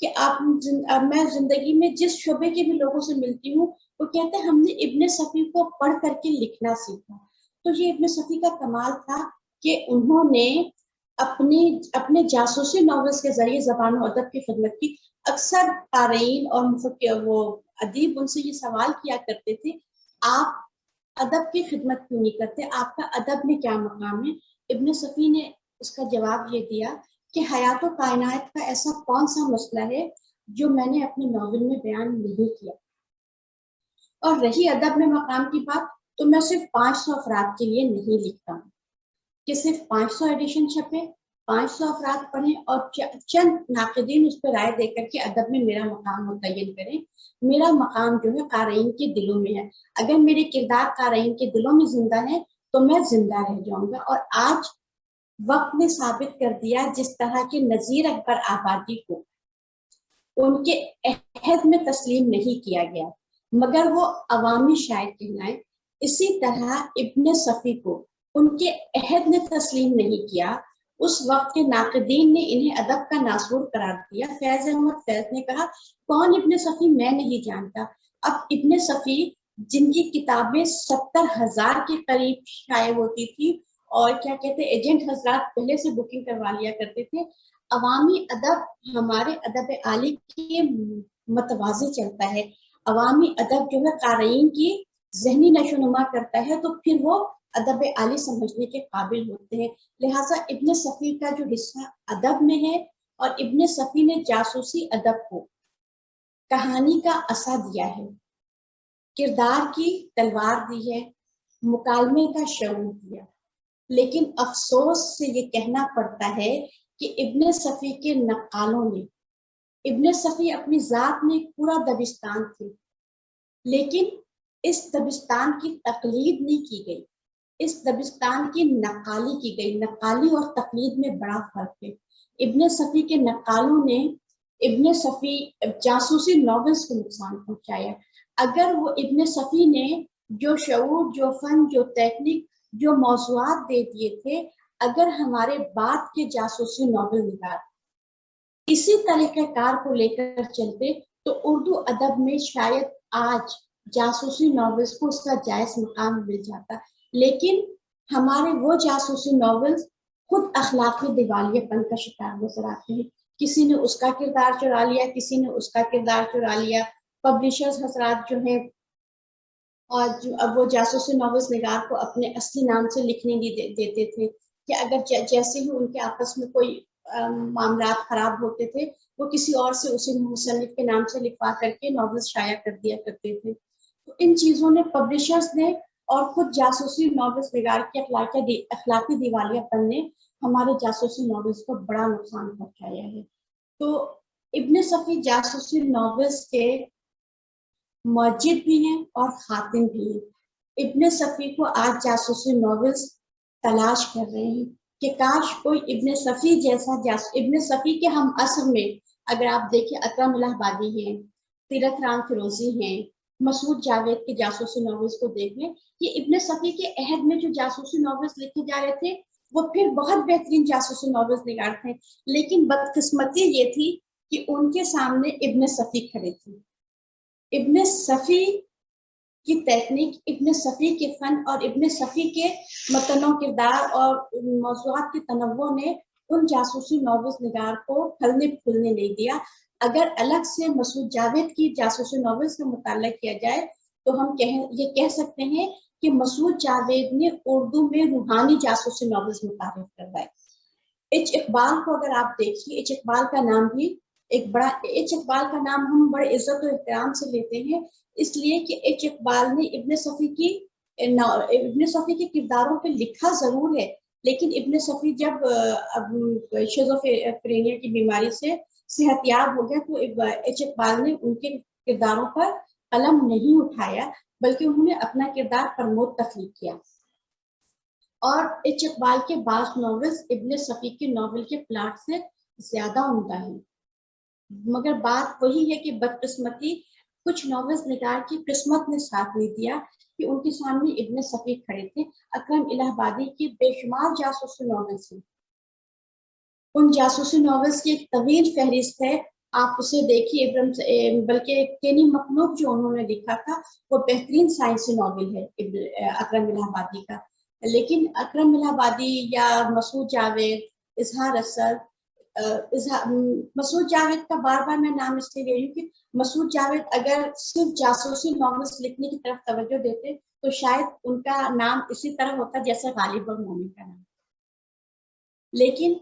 کہ میں زندگی میں جس شعبے کے بھی لوگوں سے ملتی ہوں وہ کہتے ہیں ہم نے ابن صفی کو پڑھ کر کے لکھنا سیکھا. تو یہ ابن صفی کا کمال تھا کہ انہوں نے اپنے جاسوسی ناولز کے ذریعے زبان و ادب کی خدمت کی. اکثر قارئین اور وہ ادیب ان سے یہ سوال کیا کرتے تھے آپ ادب کی خدمت کیوں نہیں کرتے, آپ کا ادب میں کیا مقام ہے. ابن صفی نے اس کا جواب یہ دیا کہ حیات و کائنات کا ایسا کون سا مسئلہ ہے جو میں نے اپنے ناول میں بیان نہیں کیا. اور رہی ادب میں مقام کی بات, تو میں صرف 500 افراد کے لیے نہیں لکھتا ہوں کہ صرف 500 ایڈیشن چھپے, 500 افراد پڑھیں اور چند ناقدین اس پہ رائے دے کر کے ادب میں میرا مقام متعین کریں. میرا مقام جو ہے قارئین کے دلوں میں ہے. اگر میرے کردار قارئین کے دلوں میں زندہ ہے تو میں زندہ رہ جاؤں گا. اور آج وقت نے ثابت کر دیا جس طرح کے نذیر اکبر آبادی کو ان کے عہد میں تسلیم نہیں کیا گیا مگر وہ عوامی شاعر کہلائے, اسی طرح ابن صفی کو ان کے عہد نے تسلیم نہیں کیا. اس وقت کے ناقدین نے انہیں ادب کا ناسور قرار دیا. فیض احمد فیض نے کہا کون ابن صفی, میں نہیں جانتا. اب ابن صفی جن کی کتابیں 70,000 کے قریب شائع ہوتی تھی اور کیا کہتے ایجنٹ حضرات پہلے سے بکنگ کروا لیا کرتے تھے, عوامی ادب ہمارے ادب عالی کے متوازی چلتا ہے. عوامی ادب جو ہے قارئین کی ذہنی نشو نما کرتا ہے تو پھر وہ ادب عالی سمجھنے کے قابل ہوتے ہیں. لہٰذا ابن صفی کا جو حصہ ادب میں ہے, اور ابن صفی نے جاسوسی ادب کو کہانی کا عصا دیا ہے, کردار کی تلوار دی ہے, مکالمے کا شعور دیا. لیکن افسوس سے یہ کہنا پڑتا ہے کہ ابن صفی کے نقالوں نے, ابن صفی اپنی ذات میں پورا دبستان تھے, لیکن اس دبستان کی تقلید نہیں کی گئی, اس دبستان کی نقالی کی گئی. نقالی اور تقلید میں بڑا فرق ہے. ابن صفی کے نقالوں نے ابن صفی جاسوسی ناولز کو نقصان پہنچایا. اگر وہ ابن صفی نے جو شعور, جو فن, جو تکنیک, جو موضوعات دے دیے تھے, اگر ہمارے بعد کے جاسوسی ناول نگار اسی طریقہ کار کو لے کر چلتے تو اردو ادب میں شاید آج جاسوسی ناولز کو اس کا جائز مقام مل جاتا. لیکن ہمارے وہ جاسوسی ناولز خود اخلاقی دیوالیہ پن کا شکار نظر آتے ہیں. کسی نے اس کا کردار چرا لیا, کسی نے اس کا کردار چرا لیا. پبلشرز حضرات جو ہیں اور اب وہ جاسوسی ناولز نگار کو اپنے اصلی نام سے لکھنے نہیں دیتے تھے کہ اگر جیسے ہی ان کے آپس میں کوئی معاملات خراب ہوتے تھے وہ کسی اور سے اسی مصنف کے نام سے لکھوا کر کے ناولز شائع کر دیا کرتے تھے. تو ان چیزوں نے پبلشرز نے اور خود جاسوسی ناولز نگار کے اخلاقی دیوالیہ پن نے ہمارے جاسوسی ناولز کو بڑا نقصان پہنچایا ہے. تو ابن صفی جاسوسی ناولز کے موجد بھی ہیں اور خاتم بھی ہیں. ابن صفی کو آج جاسوسی ناولز تلاش کر رہے ہیں کہ کاش کوئی ابن صفی جیسا ابن صفی کے ہم عصر میں اگر آپ دیکھیں اکرم الہ آبادی ہیں, تیرتھ رام فیروزی ہیں, مسعود جاوید کے جاسوسی ناولز کو دیکھ لیں. یہ ابن صفی کے عہد میں جو جاسوسی ناولز لکھے جا رہے تھے وہ پھر بہت بہترین جاسوسی ناولز نگار تھے, لیکن بدقسمتی یہ تھی کہ ان کے سامنے ابن صفی کھڑے تھے. ابن صفی کی تکنیک, ابن صفی کے فن اور ابن صفی کے متن و کردار اور موضوعات کے تنوع نے ان جاسوسی ناولز نگار کو پھلنے پھولنے نہیں دیا. اگر الگ سے مسعود جاوید کی جاسوسی ناولز کا مطالعہ کیا جائے تو ہم یہ کہہ سکتے ہیں کہ مسعود جاوید نے اردو میں روحانی جاسوسی ناولز متعارف کروائے. ایچ اقبال کو اگر آپ دیکھیے, ایچ اقبال کا نام بھی ایک بڑا, ایچ اقبال کا نام ہم بڑے عزت و احترام سے لیتے ہیں اس لیے کہ ایچ اقبال نے ابن صفی کے کرداروں پہ لکھا ضرور ہے, لیکن ابن صفی جب شیزوفرینیا کی بیماری سے صحت یاب ہو گیا تو ایچ اقبال نے ان کے کرداروں پر قلم نہیں اٹھایا بلکہ انہوں نے اپنا کردار پرمود تخلیق کیا. اور ایچ اقبال کے بعض ناولز ابن صفی کے ناول کے پلاٹ سے زیادہ عمدہ ہیں. مگر بات وہی ہے کہ بدقسمتی کچھ ناولز نگار کی قسمت نے ساتھ نہیں دیا کہ ان کے سامنے ابن صفی کھڑے تھے. اکرم الہ آبادی کی بے شمار جاسوسی ناولز ہیں, ان جاسوسی ناولز کی ایک طویل فہرست ہے. آپ اسے دیکھیے، بلکہ کینی مخلوق جو انہوں نے لکھا تھا وہ بہترین سائنسی ناول ہے اکرم الہ آبادی کا. لیکن اکرم الہ آبادی یا مسعود جاوید، اظہار اسد، مسعود جاوید کا بار بار میں نام اس لیے لے رہی ہوں کہ مسعود جاوید اگر صرف جاسوسی ناولس لکھنے کی طرف توجہ دیتے تو شاید ان کا نام اسی طرح ہوتا جیسے غالب اور مومن کا نام. لیکن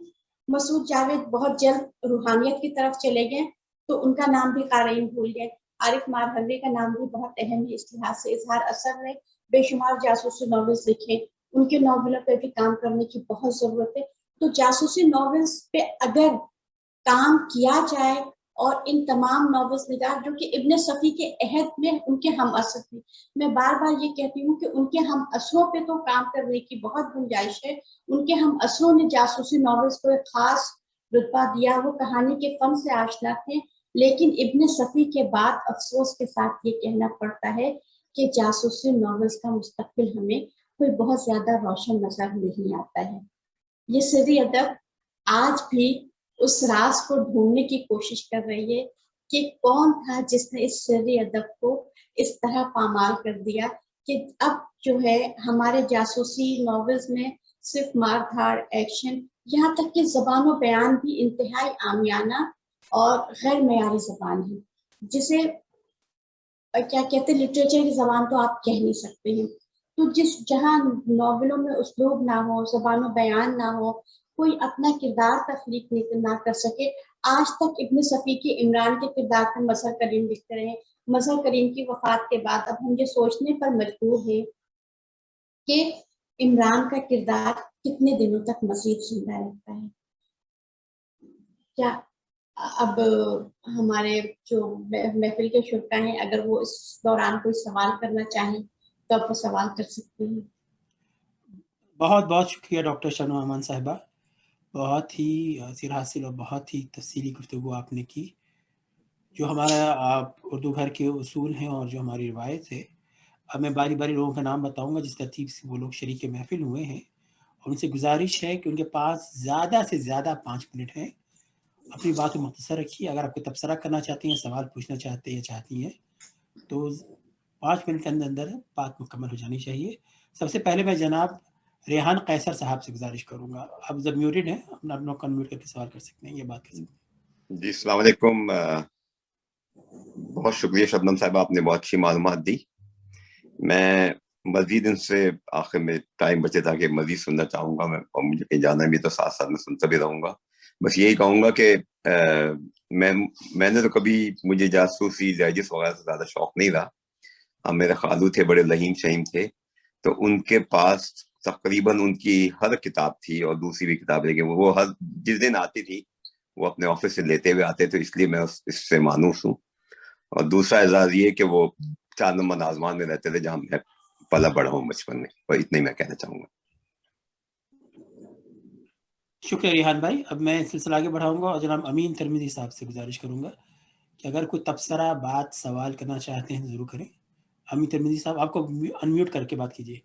مسعود جاوید بہت جلد روحانیت کی طرف چلے گئے تو ان کا نام بھی قارئین بھول گئے. عارف مارحوی کا نام بھی بہت اہم ہے اس لحاظ سے. اظہار اسد نے بے شمار جاسوسی ناولس لکھے، ان کے ناولوں پہ بھی کام کرنے کی بہت ضرورت ہے. تو جاسوسی ناولس پہ اگر کام کیا جائے اور ان تمام ناولس نگار جو کہ ابن صفی کے عہد میں ان کے ہم اثر تھے، میں بار بار یہ کہتی ہوں کہ ان کے ہم اثروں پہ تو کام کرنے کی بہت گنجائش ہے. ان کے ہم اثروں نے جاسوسی ناولس کو ایک خاص رتبہ دیا، وہ کہانی کے فن سے آشنا تھے. لیکن ابن صفی کے بعد افسوس کے ساتھ یہ کہنا پڑتا ہے کہ جاسوسی ناولس کا مستقبل ہمیں کوئی بہت زیادہ روشن نظر نہیں آتا ہے. یہ سری ادب آج بھی اس راز کو ڈھونڈنے کی کوشش کر رہی ہے کہ کون تھا جس نے اس سری ادب کو اس طرح پامال کر دیا کہ اب جو ہے ہمارے جاسوسی ناولز میں صرف مار دھاڑ، ایکشن، یہاں تک کہ زبان و بیان بھی انتہائی عامیانہ اور غیر معیاری زبان ہے، جسے کیا کہتے ہیں لٹریچر کی زبان تو آپ کہہ نہیں سکتے ہیں. تو جہاں ناولوں میں اسلوب نہ ہو، زبان و بیان نہ ہو، کوئی اپنا کردار تخلیق نہ کر سکے. آج تک ابن صفی کے عمران کے کردار پر مظہر کریم لکھتے رہے. مظہر کریم کی وفات کے بعد اب ہم یہ سوچنے پر مجبور ہیں کہ عمران کا کردار کتنے دنوں تک مزید زندہ رہتا ہے. کیا اب ہمارے جو محفل کے شرکا ہیں اگر وہ اس دوران کوئی سوال کرنا چاہیں تو آپ وہ سوال کر سکتے ہیں. بہت بہت شکریہ ڈاکٹر شنو امان صاحبہ، بہت ہی حاصل حاصل اور بہت ہی تفصیلی گفتگو آپ نے کی. جو ہمارا اردو گھر کے اصول ہیں اور جو ہماری روایت ہے، اب میں باری باری لوگوں کا نام بتاؤں گا جس ترتیب سے وہ لوگ شریک محفل ہوئے ہیں، اور ان سے گزارش ہے کہ ان کے پاس زیادہ سے زیادہ 5 منٹ ہیں. اپنی بات کو مختصر رکھیے. اگر آپ کو تبصرہ کرنا چاہتی ہیں، سوال پوچھنا چاہتے ہیں یا چاہتی ہیں تو 5 منٹ کے اندر اندر بات مکمل ہو جانی چاہیے. سب سے پہلے میں جناب ریحان قیصر صاحب سے گزارش کروں گا. آپ جب میوٹڈ ہیں اپنا کنمیوٹ کر کے سوال کر سکتے ہیں، یہ بات کر سکتے ہیں. جی السلام علیکم. بہت شکریہ شبنم صاحب، آپ نے بہت اچھی معلومات دی. میں مزید ان سے آخر میں ٹائم بچے تھا کہ مزید سننا چاہوں گا، اور مجھے کہیں جانا بھی تو ساتھ ساتھ میں سنتا بھی رہوں گا. بس یہی کہوں گا کہ میں نے تو کبھی مجھے جاسوسی ڈائجسٹ وغیرہ سے زیادہ شوق نہیں رہا. اب میرے خالو تھے، بڑے لہیم شہیم تھے، تو ان کے پاس تقریباً ان کی ہر کتاب تھی اور دوسری بھی کتاب، لیکن وہ ہر جس دن آتی تھی وہ اپنے آفس سے لیتے ہوئے آتے تھے، اس لیے میں اس سے مانوس ہوں. اور دوسرا اعزاز یہ کہ وہ 4 نمبر نازمان میں رہتے تھے جہاں میں پلا بڑا ہوں بچپن میں. اور اتنا ہی میں کہنا چاہوں گا. شکریہ ریحان بھائی. اب میں سلسلہ آگے بڑھاؤں گا اور جناب امین ترمیزی صاحب سے گزارش کروں گا کہ اگر کوئی تبصرہ بات سوال کرنا چاہتے ہیں ضرور کریں. امین ترمیزی صاحب آپ کو انمیوٹ کر کے بات کیجیے.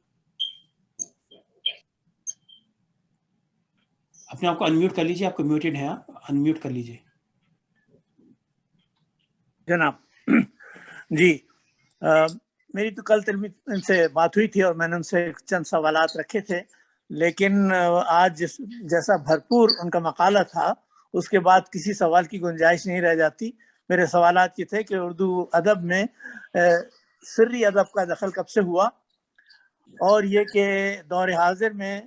اپنے آپ کو انمیوٹ کر لیجیے، آپ کو میوٹڈ ہیں، آپ انمیوٹ کر لیجیے. جناب جی، میری تو کل ان سے بات ہوئی تھی اور میں نے ان سے چند سوالات رکھے تھے، لیکن آج جیسا بھرپور ان کا مقالہ تھا اس کے بعد کسی سوال کی گنجائش نہیں رہ جاتی. میرے سوالات یہ تھے کہ اردو ادب میں سری ادب کا دخل کب سے ہوا، اور یہ کہ دور حاضر میں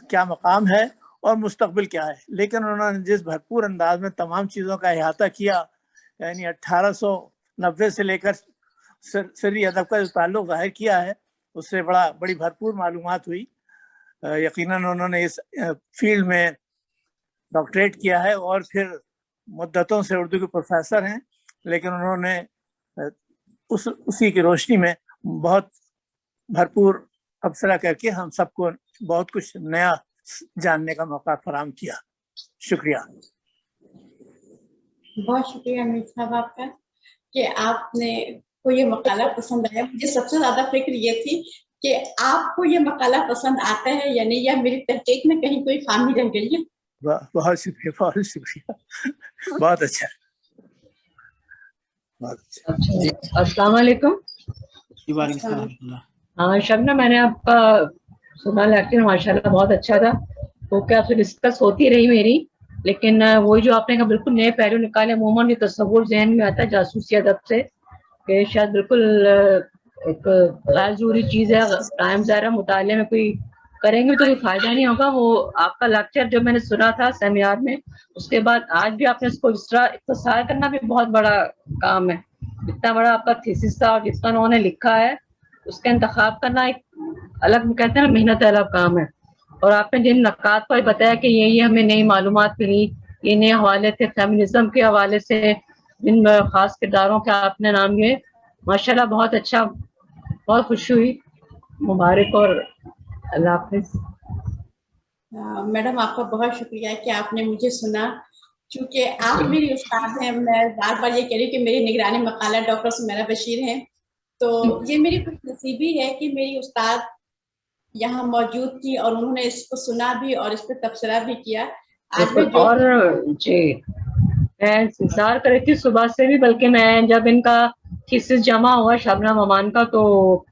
کیا مقام ہے اور مستقبل کیا ہے. لیکن انہوں نے جس بھرپور انداز میں تمام چیزوں کا احاطہ کیا، یعنی 1890 سے لے کر سری ادب کا جو تعلق ظاہر کیا ہے، اس سے بڑی بھرپور معلومات ہوئی. یقیناً انہوں نے اس فیلڈ میں ڈاکٹریٹ کیا ہے اور پھر مدتوں سے اردو کے پروفیسر ہیں، لیکن انہوں نے اسی کی روشنی میں بہت بھرپور تبصرہ کر کے ہم سب کو بہت کچھ نیا جاننے کا موقع فراہم کیا. شکریہ. بہت شکریہ امیر صاحب آپ کا کہ آپ نے کو یہ مقالہ پسند آیا. مجھے سب سے زیادہ فکر یہ تھی کہ آپ کو یہ مقالہ پسند آتا ہے یا نہیں، یا میری تحقیق میں کہیں کوئی خامی رہ گئی ہے. بہت شکریہ، بہت شکریہ، بہت اچھا. السلام علیکم. جی وعلیکم السلام ورحمۃ اللہ. ہاں شبنم، میں نے آپ کا سنا لیکچر ماشاء اللہ بہت اچھا تھا. تو کیا آپ سے ڈسکس ہوتی رہی میری، لیکن وہی جو آپ نے کہا بالکل نئے پہلو نکالے. عموماً یہ تصور ذہن میں آتا ہے جاسوسی ادب سے کہ شاید بالکل ایک غیر ضروری چیز ہے. ٹائم ظاہر مطالعے میں کوئی کریں گے تو کوئی فائدہ نہیں ہوگا. وہ آپ کا لیکچر جو میں نے سنا تھا سیمینار میں، اس کے بعد آج بھی آپ نے اس کو اس طرح اختصار کرنا بھی بہت بڑا کام ہے. اتنا بڑا آپ کا تھیسس تھا اور جتنا انہوں نے لکھا ہے اس کا انتخاب کرنا ایک الگ کہتے ہیں نا محنت والا کام ہے. اور آپ نے جن نکات پر بتایا کہ یہ ہمیں نئی معلومات ملی، یہ نئے حوالے تھے فیمنزم کے حوالے سے، جن خاص کرداروں کے آپ نے نام لیے، ماشاء اللہ بہت اچھا، بہت خوشی ہوئی. مبارک اور اللہ حافظ. میڈم آپ کا بہت شکریہ کہ آپ نے مجھے سنا. چونکہ آپ میری استاد ہیں، میں بار بار یہ کہہ رہی ہوں کہ میری نگرانی مقالہ ڈاکٹر سمیرہ بشیر ہیں. تو یہ میری خوش نصیبی ہے کہ میری استاد یہاں موجود تھی اور انہوں نے اس کو سنا بھی اور اس پہ تبصرہ بھی کیا. آج میں جو اور جی میں انتظار کر رہی تھی صبح سے بھی، بلکہ میں جب ان کا تھیسس جمع ہوا شبنم امان کا، تو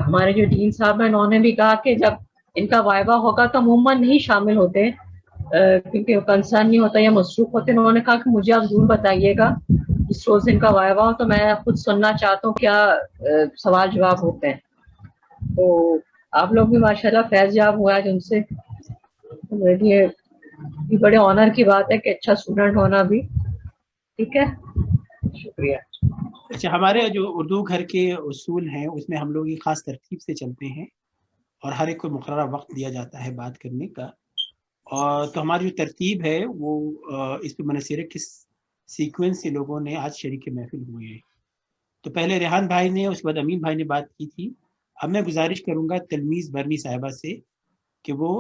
ہمارے جو ڈین صاحب ہیں انہوں نے بھی کہا کہ جب ان کا وائبہ ہوگا تو عموماً نہیں شامل ہوتے کیونکہ کنسرن نہیں ہوتا یا مصروف ہوتے. انہوں نے کہا کہ مجھے آپ ضرور بتائیے گا اس روز ان کا وائبہ ہو تو میں خود سننا چاہتا ہوں کیا سوال جواب ہوتے ہیں. تو آپ لوگ بھی ماشاءاللہ فیض یاب ہوا ہے ان سے. میرے لیے یہ بڑے آنر کی بات ہے کہ اچھا اسٹوڈنٹ ہونا بھی. ٹھیک ہے، شکریہ. اچھا، ہمارے جو اردو گھر کے اصول ہیں اس میں ہم لوگ ایک خاص ترتیب سے چلتے ہیں اور ہر ایک کو مقررہ وقت دیا جاتا ہے بات کرنے کا. اور تو ہماری جو ترتیب ہے وہ اس پہ منحصر ہے کس سیکوینس سے لوگوں نے آج شریک محفل ہوئے ہیں. تو پہلے ریحان بھائی نے، اس کے بعد امین بھائی نے بات کی تھی. اب میں گزارش کروں گا تلمیز برنی صاحبہ سے کہ وہ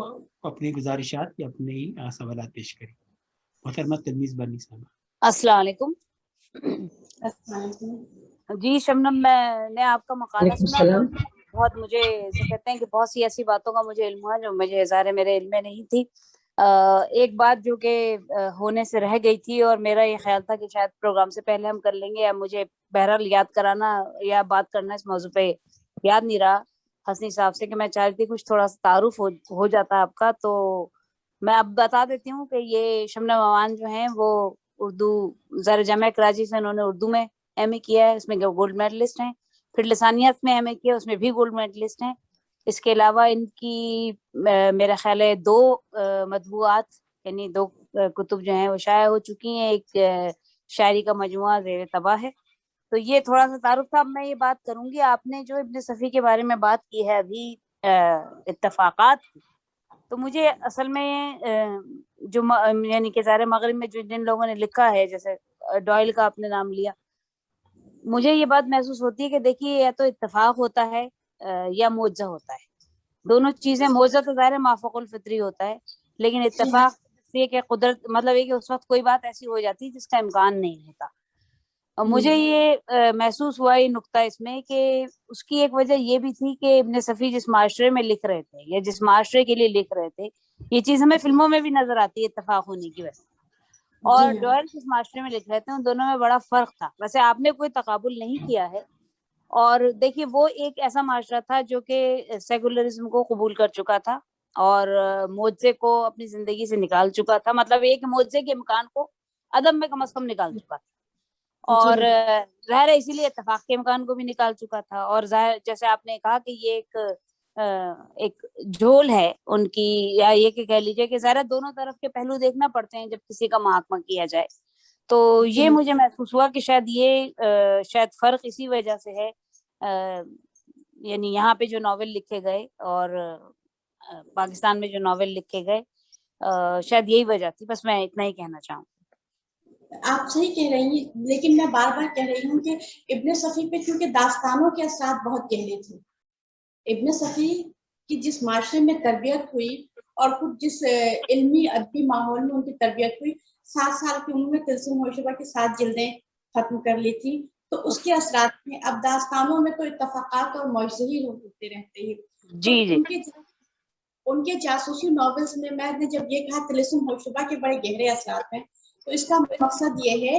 اپنی گزارشات یا اپنے سوالات پیش کریں. محترمہ تلمیز برنی صاحبہ. السلام علیکم. جی شبنم، میں نے آپ کا مقالہ سنا، بہت مجھے کہتے ہیں کہ بہت سی ایسی باتوں کا مجھے علم ہے جو مجھے ظاہر میرے علم میں نہیں تھی. ایک بات جو کہ ہونے سے رہ گئی تھی اور میرا یہ خیال تھا کہ شاید پروگرام سے پہلے ہم کر لیں گے، یا مجھے بہرحال یاد کرانا یا بات کرنا اس موضوع پہ یاد نہیں رہا حسنی صاحب سے، کہ میں چاہ رہی تھی کچھ تھوڑا سا تعارف ہو جاتا آپ کا. تو میں اب بتا دیتی ہوں کہ یہ شبنم امان جو ہیں وہ اردو زیر جامعہ کراچی سے انہوں نے اردو میں ایم اے کیا ہے، اس میں گولڈ میڈلسٹ ہیں. پھر لسانیات میں ایم اے کیا، اس میں بھی گولڈ میڈلسٹ ہیں. اس کے علاوہ ان کی میرا خیال ہے 2 مطبوعات یعنی 2 کتب جو ہیں وہ شائع ہو چکی ہیں. ایک شاعری کا مجموعہ زیر طبع ہے. تو یہ تھوڑا سا تعارف تھا. اب میں یہ بات کروں گی، آپ نے جو ابن صفی کے بارے میں بات کی ہے ابھی اتفاقات، تو مجھے اصل میں جو یعنی کہ ظاہر مغرب میں جو جن لوگوں نے لکھا ہے، جیسے ڈوائل کا آپ نے نام لیا، مجھے یہ بات محسوس ہوتی ہے کہ دیکھیے یا تو اتفاق ہوتا ہے یا معجزہ ہوتا ہے. دونوں چیزیں، معجزہ تو ظاہر مافوق الفطری ہوتا ہے، لیکن اتفاق یہ کہ قدرت مطلب یہ کہ اس وقت کوئی بات ایسی ہو جاتی ہے جس کا امکان نہیں ہوتا. اور مجھے یہ محسوس ہوا یہ نقطہ اس میں کہ اس کی ایک وجہ یہ بھی تھی کہ ابن صفی جس معاشرے میں لکھ رہے تھے یا جس معاشرے کے لیے لکھ رہے تھے، یہ چیز ہمیں فلموں میں بھی نظر آتی ہے اتفاق ہونے کی وجہ سے، اور ڈوئل جس معاشرے میں لکھ رہے تھے ان دونوں میں بڑا فرق تھا. ویسے آپ نے کوئی تقابل نہیں کیا ہے، اور دیکھیے وہ ایک ایسا معاشرہ تھا جو کہ سیکولرزم کو قبول کر چکا تھا اور معجزے کو اپنی زندگی سے نکال چکا تھا. مطلب ایک معجزے کے امکان کو عدم میں کم از کم نکال چکا تھا، اور ظاہر ہے اسی لیے اتفاق کے امکان کو بھی نکال چکا تھا. اور ظاہر جیسے آپ نے کہا کہ یہ ایک جھول ہے ان کی، یا یہ کہ کہہ لیجیے کہ ظاہر دونوں طرف کے پہلو دیکھنا پڑتے ہیں جب کسی کا محاکمہ کیا جائے. تو یہ مجھے محسوس ہوا کہ شاید یہ شاید فرق اسی وجہ سے ہے، یعنی یہاں پہ جو ناول لکھے گئے اور پاکستان میں جو ناول لکھے گئے، شاید یہی وجہ تھی. بس میں اتنا ہی کہنا چاہوں. آپ صحیح کہہ رہی ہیں، لیکن میں بار بار کہہ رہی ہوں کہ ابن صفی پہ کیونکہ داستانوں کے اثرات بہت گہرے تھے. ابن صفی کی جس معاشرے میں تربیت ہوئی اور خود جس علمی ادبی ماحول میں ان کی تربیت ہوئی، 7 سال کی عمر میں طلسم ہوشبہ کی 7 جلدیں ختم کر لی تھی. تو اس کے اثرات میں اب داستانوں میں تو اتفاقات اور معجزے ہی ہوتے رہتے ہیں. جی ان کے جاسوسی ناولز میں نے جب یہ کہا طلسم ہوشبہ کے بڑے گہرے اثرات ہیں، تو اس کا مقصد یہ ہے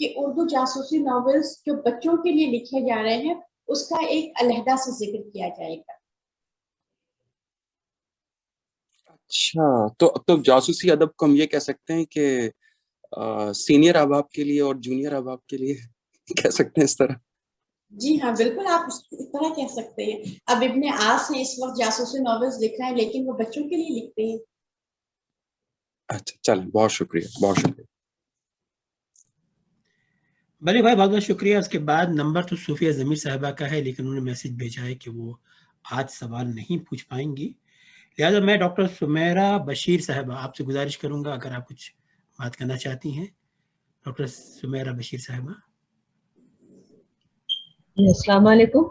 کہ اردو جاسوسی ناولز جو بچوں کے لیے لکھے جا رہے ہیں اس کا ایک علیحدہ سے ذکر کیا جائے گا. اچھا، تو اب تو جاسوسی ادب کو ہم یہ کہہ سکتے ہیں کہ سینئر احباب کے لیے اور جونیئر احباب کے لیے کہہ سکتے ہیں اس طرح. جی ہاں بالکل آپ اس طرح کہہ سکتے ہیں. اب ابن عاص ہیں اس وقت جاسوسی ناولز لکھ رہے ہیں لیکن وہ بچوں کے لیے لکھتے ہیں. اچھا چلیں، بہت شکریہ بہت شکریہ. بھلے بھائی بہت بہت شکریہ. اس کے بعد نمبر تو صوفیہ ضمیر صاحبہ کا ہے لیکن انہوں نے میسج بھیجا ہے کہ وہ آج سوال نہیں پوچھ پائیں گی، لہٰذا میں ڈاکٹر سمیرہ بشیر صاحبہ آپ سے گزارش کروں گا اگر آپ کچھ بات کرنا چاہتی ہیں. ڈاکٹر سمیرہ بشیر صاحبہ. السلام علیکم.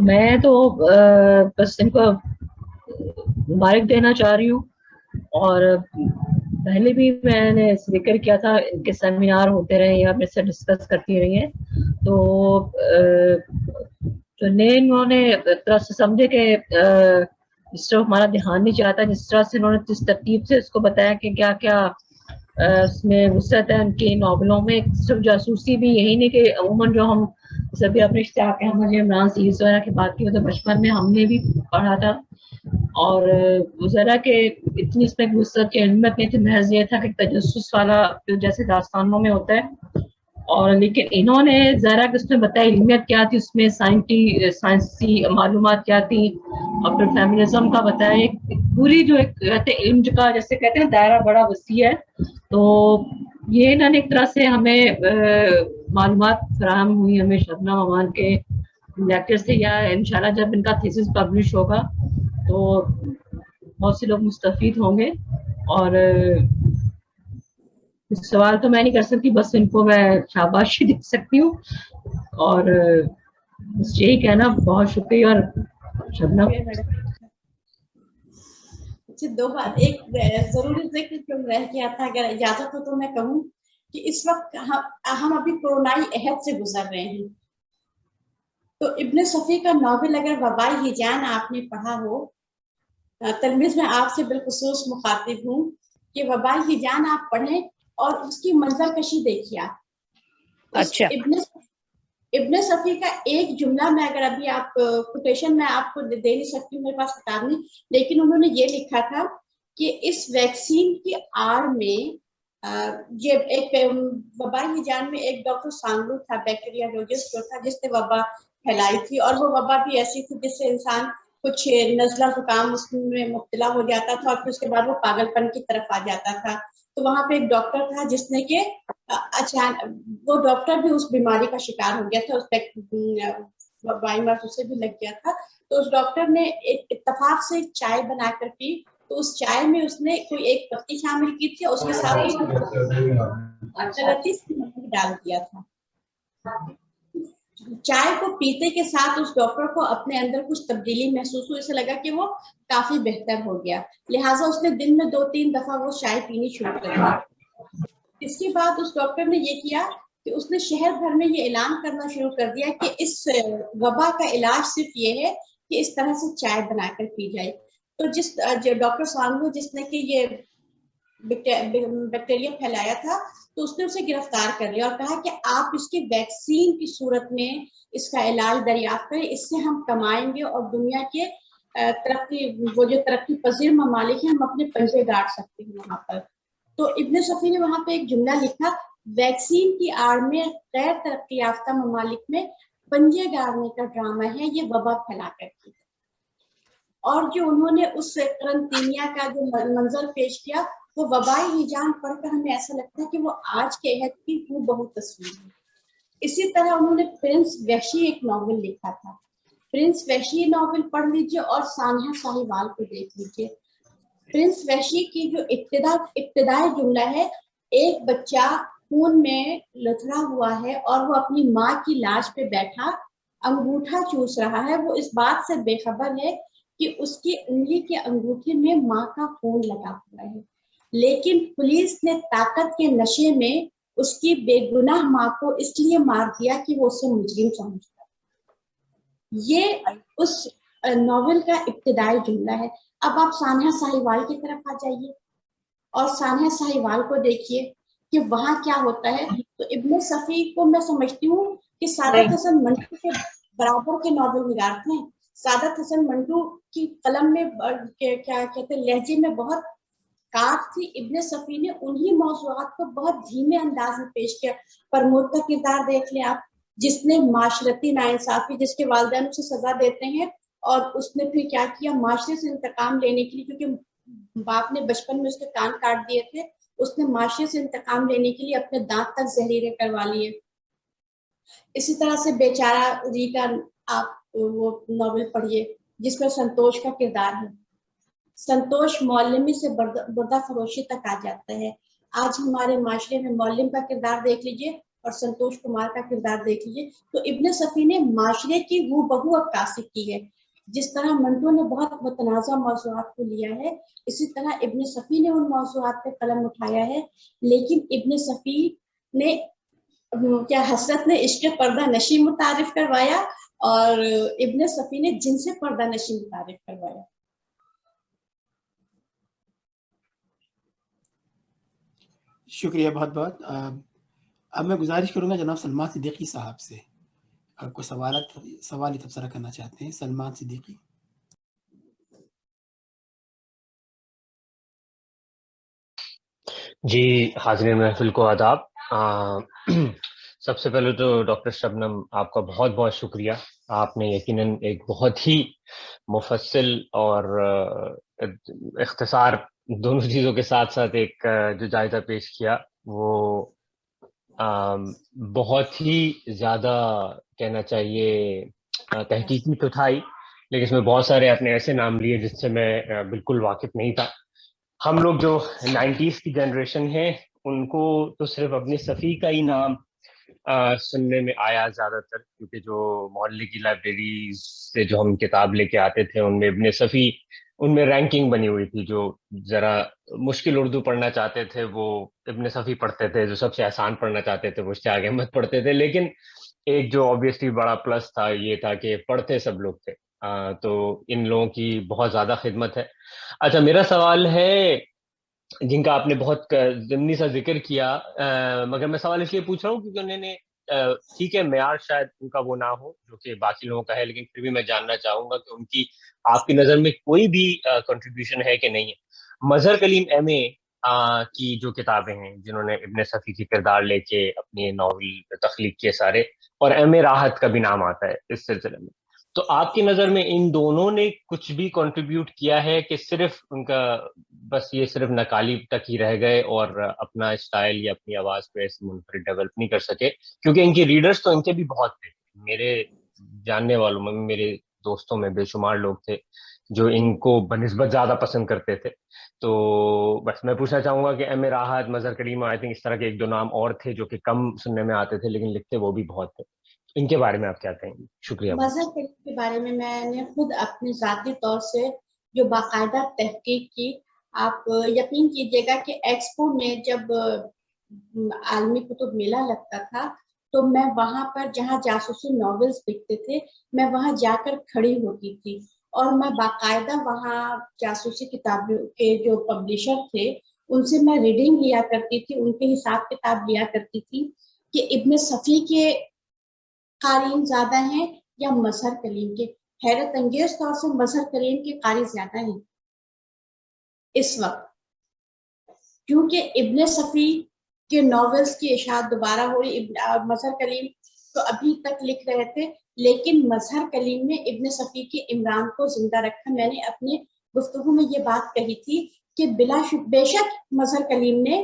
میں تو بس ان کو مبارک دینا چاہ رہی ہوں، اور پہلے بھی میں نے ذکر کیا تھا ان کے سیمینار ہوتے رہے یا میرے سے ڈسکس کرتی رہی ہیں، تو جو نئے انہوں نے طرح سے سمجھے کہ جس طرح ہمارا دھیان نہیں جاتا، جس طرح سے انہوں نے جس ترتیب سے اس کو بتایا کہ کیا کیا اس میں وسعت ہے ان کی ناولوں میں. صرف جاسوسی بھی یہی نہیں کہ عموماً جو ہم سبھی اپنے اشتیاق احمد عمران سیریز وغیرہ کی بات کی تو بچپن میں ہم نے بھی پڑھا تھا، اور ذرا کہ اتنی اس میں وسعت کی علمیت نہیں تھی، محض یہ تھا کہ تجسس والا جیسے داستانوں میں ہوتا ہے. اور لیکن انہوں نے ذرا کہ اس میں بتایا علمیت کیا تھی، اس میں سائنسی معلومات کیا تھی، اور پھر فیمنزم کا بتایا. ایک پوری جو ایک کہتے ہیں علم کا جیسے کہتے ہیں دائرہ بڑا وسیع ہے. تو یہ انہوں نے ایک طرح سے ہمیں معلومات فراہم ہوئی ہمیں شبنم امان کے لیکچر سے، یا انشاءاللہ جب ان کا تھیسس پبلش ہوگا تو بہت سے لوگ مستفید ہوں گے. اور سوال تو میں نہیں کر سکتی، بس ان کو میں شاباشی دے سکتی ہوں، اور بس یہی کہنا. بہت شکریہ. اور شبنم دو بات، ایک ضروری ذکر جو رہ گیا تھا، اگر اجازت ہو تو میں کہوں کہ اس وقت ہم ابھی کورونائی عہد سے گزر رہے ہیں. تو ابن صفی کا ناول اگر وبائی ہجان آپ نے پڑھا ہو، تلمیذ میں آپ سے بالخصوص مخاطب ہوں کہ وبائی ہجان آپ پڑھیں اور اس کی منظر کشی دیکھیے. اچھا. ابن صفی کا ایک جملہ میں اگر ابھی آپ کوٹیشن میں آپ کو دے نہیں سکتی ہوں، میرے پاس کتاب نہیں، لیکن انہوں نے یہ لکھا تھا کہ اس ویکسین کی آڑ میں ایک وبائی ہجان میں ایک ڈاکٹر سانگلو تھا، بیکٹیریالوجسٹ جو تھا، جس نے وبا پھیلائی تھی، اور وہ وبا بھی ایسی تھی جس سے انسان کچھ نزلہ زکام اس میں مبتلا ہو جاتا تھا اور پھر اس کے بعد وہ پاگل پن کی طرف آ جاتا تھا. تو وہاں پہ ایک ڈاکٹر تھا جس نے کہ وہ ڈاکٹر بھی اس بیماری کا شکار ہو گیا تھا، اس وبائی مرض اسے بھی لگ گیا تھا. تو اس ڈاکٹر نے ایک اتفاق سے چائے بنا کر پی، تو اس چائے میں اس نے کوئی ایک پتی شامل کی تھی اور اس کے ساتھ اس نے ڈال دیا تھا. چائے کو پیتے کے ساتھ اس ڈاکٹر کو اپنے اندر کچھ تبدیلی محسوس ہوئی، اسے لگا کہ وہ کافی بہتر ہو گیا، لہٰذا اس نے دن میں 2-3 دفعہ وہ چائے پینی شروع کر دی. اس کے بعد اس ڈاکٹر نے یہ کیا کہ اس نے شہر بھر میں یہ اعلان کرنا شروع کر دیا کہ اس وبا کا علاج صرف یہ ہے کہ اس طرح سے چائے بنا کر پی جائے. تو ڈاکٹر سانگو جس نے کہ یہ بیکٹیریا پھیلایا تھا، تو اس نے اسے گرفتار کر لیا اور کہا کہ آپ اس کی ویکسین کی صورت میں اس کا علاج دریافت کریں، اس سے ہم کمائیں گے اور دنیا کے وہ جو ترقی پذیر ممالک ہیں ہم اپنے پنجے گاڑ سکتے ہیں وہاں پر. تو ابن صفی نے وہاں پہ ایک جملہ لکھا، ویکسین کی آڑ میں غیر ترقی یافتہ ممالک میں پنجے گاڑنے کا ڈرامہ ہے یہ وبا پھیلا کر کے. اور جو انہوں نے اس قرنطینیہ کا جو منظر پیش کیا وہ وبائی ہجان پڑھ کر ہمیں ایسا لگتا ہے کہ وہ آج کے عہد کی بہت تصویر ہے. اسی طرح انہوں نے پرنس وحشی ایک ناول لکھا تھا، پرنس وحشی ناول پڑھ لیجئے اور سانحہ ساہیوال کو دیکھ لیجئے. پرنس وحشی کی جو ابتدائی جملہ ہے، ایک بچہ خون میں لتھڑا ہوا ہے اور وہ اپنی ماں کی لاش پہ بیٹھا انگوٹھا چوس رہا ہے، وہ اس بات سے بے خبر ہے کہ اس کی انگلی کے انگوٹھے میں ماں کا خون لگا ہوا ہے، لیکن پولیس نے طاقت کے نشے میں اس کی بے گناہ ماں کو اس لیے مار دیا کہ وہ اسے مجرم سمجھتا. یہ اس ناول کا ابتدائی جملہ ہے. اب آپ سانحہ ساہیوال کی طرف آ جائیے اور سانحہ ساہیوال کو دیکھیے کہ وہاں کیا ہوتا ہے. تو ابن صفی کو میں سمجھتی ہوں کہ سعادت حسن منٹو کے برابر کے ناول نگار تھے. سعادت حسن منٹو کی قلم میں کیا کہتے ہیں لہجے میں بہت کاٹ تھی. ابن صفی نے انہی موضوعات کو بہت دھیمے انداز میں پیش کیا. پرمود کا کردار دیکھ لیں آپ, جس نے معاشرتی ناانصافی, جس کے والدین اسے سزا دیتے ہیں اور اس نے پھر کیا کیا, معاشرے سے انتقام لینے کے لیے, کیونکہ باپ نے بچپن میں اس کے کان کاٹ دیے تھے, اس نے معاشرے سے انتقام لینے کے لیے اپنے دانت تک زہریلے کروا لیے. اسی طرح سے بیچارہ ری کا آپ وہ ناول پڑھیے جس میں سنتوش کا کردار ہے. سنتوش معلمی سے بردہ فروشی تک آ جاتا ہے. آج ہمارے معاشرے میں معلم کا کردار دیکھ لیجئے اور سنتوش کمار کا کردار دیکھ لیجئے. تو ابن صفی نے معاشرے کی ہو بہو عکاسی کی ہے. جس طرح منٹو نے بہت متنازع موضوعات کو لیا ہے, اسی طرح ابن صفی نے ان موضوعات پہ قلم اٹھایا ہے. لیکن ابن صفی نے کیا حسرت نے عشق پردہ نشی متعارف کروایا اور ابن صفی نے جن سے پردہ نشی متعارف کروایا. شکریہ بہت بہت. اب میں گزارش کروں گا جناب سلمان صدیقی صاحب سے, اگر کوئی سوال تبصرہ کرنا چاہتے ہیں. سلمان صدیقی. جی حاضرین محفل کو آداب. سب سے پہلے تو ڈاکٹر شبنم آپ کا بہت بہت شکریہ. آپ نے یقیناً ایک بہت ہی مفصل اور اختصار دونوں چیزوں کے ساتھ ساتھ ایک جو جائزہ پیش کیا وہ بہت ہی زیادہ کہنا چاہیے تحقیقی تو تھا ہی, لیکن اس میں بہت سارے آپ نے ایسے نام لیے جس سے میں بالکل واقف نہیں تھا. ہم لوگ جو 90s کی جنریشن ہے ان کو تو صرف ابن صفی کا ہی نام سننے میں آیا زیادہ تر, کیونکہ جو محلے کی لائبریریز سے جو ہم کتاب لے کے آتے تھے ان میں ابن صفی, ان میں رینکنگ بنی ہوئی تھی. جو ذرا مشکل اردو پڑھنا چاہتے تھے وہ ابن صفی پڑھتے تھے, جو سب سے آسان پڑھنا چاہتے تھے وہ اشتیاق احمد پڑھتے تھے. لیکن ایک جو آبویسلی بڑا پلس تھا یہ تھا کہ پڑھتے سب لوگ تھے. تو ان لوگوں کی بہت زیادہ خدمت ہے. اچھا, میرا سوال ہے جن کا آپ نے بہت ضمنی سا ذکر کیا, مگر میں سوال اس لیے پوچھ رہا ہوں کیونکہ انہوں نے ٹھیک ہے معیار شاید ان کا وہ نہ ہو جو کہ باقی لوگوں کا ہے, لیکن پھر بھی میں جاننا چاہوں گا کہ ان کی آپ کی نظر میں کوئی بھی کنٹریبیوشن ہے کہ نہیں ہے. مظہر کلیم ایم اے کی جو کتابیں ہیں جنہوں نے ابن صفی کی کردار لے کے اپنی ناول تخلیق کیے سارے, اور ایم اے راحت کا بھی نام آتا ہے اس سلسلے میں, تو آپ کی نظر میں ان دونوں نے کچھ بھی کنٹریبیوٹ کیا ہے کہ صرف ان کا بس یہ صرف نقالی تک ہی رہ گئے اور اپنا اسٹائل یا اپنی آواز کو ایسے منفرد ڈیولپ نہیں کر سکے؟ کیونکہ ان کے ریڈرز تو ان کے بھی بہت تھے. میرے جاننے والوں میں, میرے دوستوں میں بے شمار لوگ تھے جو ان کو بنسبت زیادہ پسند کرتے تھے. تو بس میں پوچھنا چاہوں گا کہ M a Rahat, Mazhar claim, I think اس طرح کے ایک دو نام اور تھے جو کہ کم سننے میں آتے تھے لیکن لکھتے وہ بھی بہت تھے. ان کے بارے میں آپ کیا کہیں گے؟ شکریہ. مظہر کلیم کے بارے میں نے خود اپنے ذاتی طور سے جو باقاعدہ تحقیق کی, آپ یقین کیجیے گا کہ ایکسپو میں جب عالمی کتب میلہ لگتا تھا تو میں وہاں پر جہاں جاسوسی ناولز بکتے تھے میں وہاں جا کر کھڑی ہوتی تھی, اور میں باقاعدہ وہاں جاسوسی کتابوں کے جو پبلشر تھے ان سے میں ریڈنگ لیا کرتی تھی, ان کے حساب کتاب لیا کرتی تھی کہ ابن صفی کے قارئین زیادہ ہیں یا مظہر کلیم کے. حیرت انگیز طور سے مظہر کلیم کے قاری زیادہ ہیں اس وقت, کیونکہ ابن صفی کے ناولز کی اشاعت دوبارہ ہو رہی. مظہر کلیم تو ابھی تک لکھ رہے تھے لیکن مظہر کلیم نے ابن صفی کے عمران کو زندہ رکھا. میں نے اپنی گفتگو میں یہ بات کہی تھی کہ بے شک مظہر کلیم نے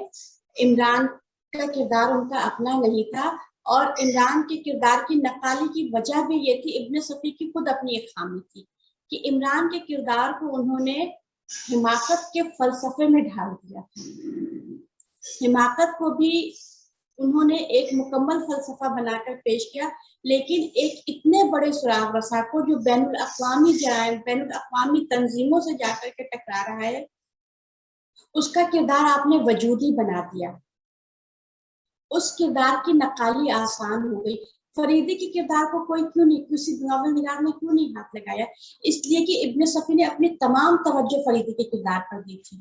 عمران کا کردار ان کا اپنا نہیں تھا, اور عمران کے کردار کی نقالی کی وجہ بھی یہ تھی, ابن صفی کی خود اپنی ایک خامی تھی کہ عمران کے کردار کو انہوں نے حماقت کے فلسفے میں ڈھال دیا. حماقت کو بھی انہوں نے ایک مکمل فلسفہ بنا کر پیش کیا, لیکن ایک اتنے بڑے سراغ رسا کو جو بین الاقوامی جرائم, بین الاقوامی تنظیموں سے جا کر کے ٹکرا رہا ہے, اس کا کردار آپ نے وجودی بنا دیا. اس کردار کی نقالی آسان ہو گئی. فریدی کے کردار کو کوئی کیوں نہیں, کسی ناول نگار نے کیوں نہیں ہاتھ لگایا؟ اس لیے کہ ابن صفی نے اپنی تمام توجہ فریدی کے کردار پر دی تھی.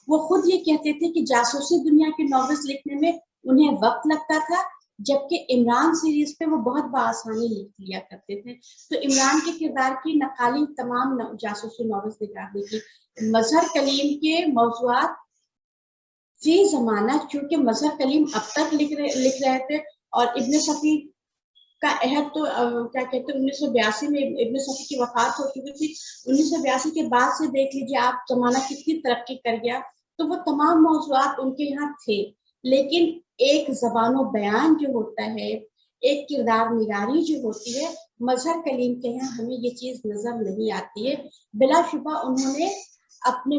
وہ خود یہ کہتے تھے کہ جاسوسی دنیا کے ناولز لکھنے میں انہیں وقت لگتا تھا جبکہ عمران سیریز پہ وہ بہت بآسانی لکھ لیا کرتے تھے. تو عمران کے کردار کی نقالی تمام جاسوسی ناولز نگار دی کی. مظہر کلیم کے موضوعات فی زمانہ، چونکہ مظہر کلیم اب تک لکھ رہے تھے اور ابن صفی کا عہد تو کیا کہتے ہیں 1982 میں ابن صفی کی وفات ہو چکی تھی. 1982 کے بعد سے دیکھ لیجیے آپ زمانہ کتنی ترقی کر گیا. تو وہ تمام موضوعات ان کے یہاں تھے، لیکن ایک زبان و بیان جو ہوتا ہے، ایک کردار نگاری جو ہوتی ہے، مظہر کلیم کے یہاں ہمیں یہ چیز نظر نہیں آتی ہے. بلا شبہ انہوں نے اپنے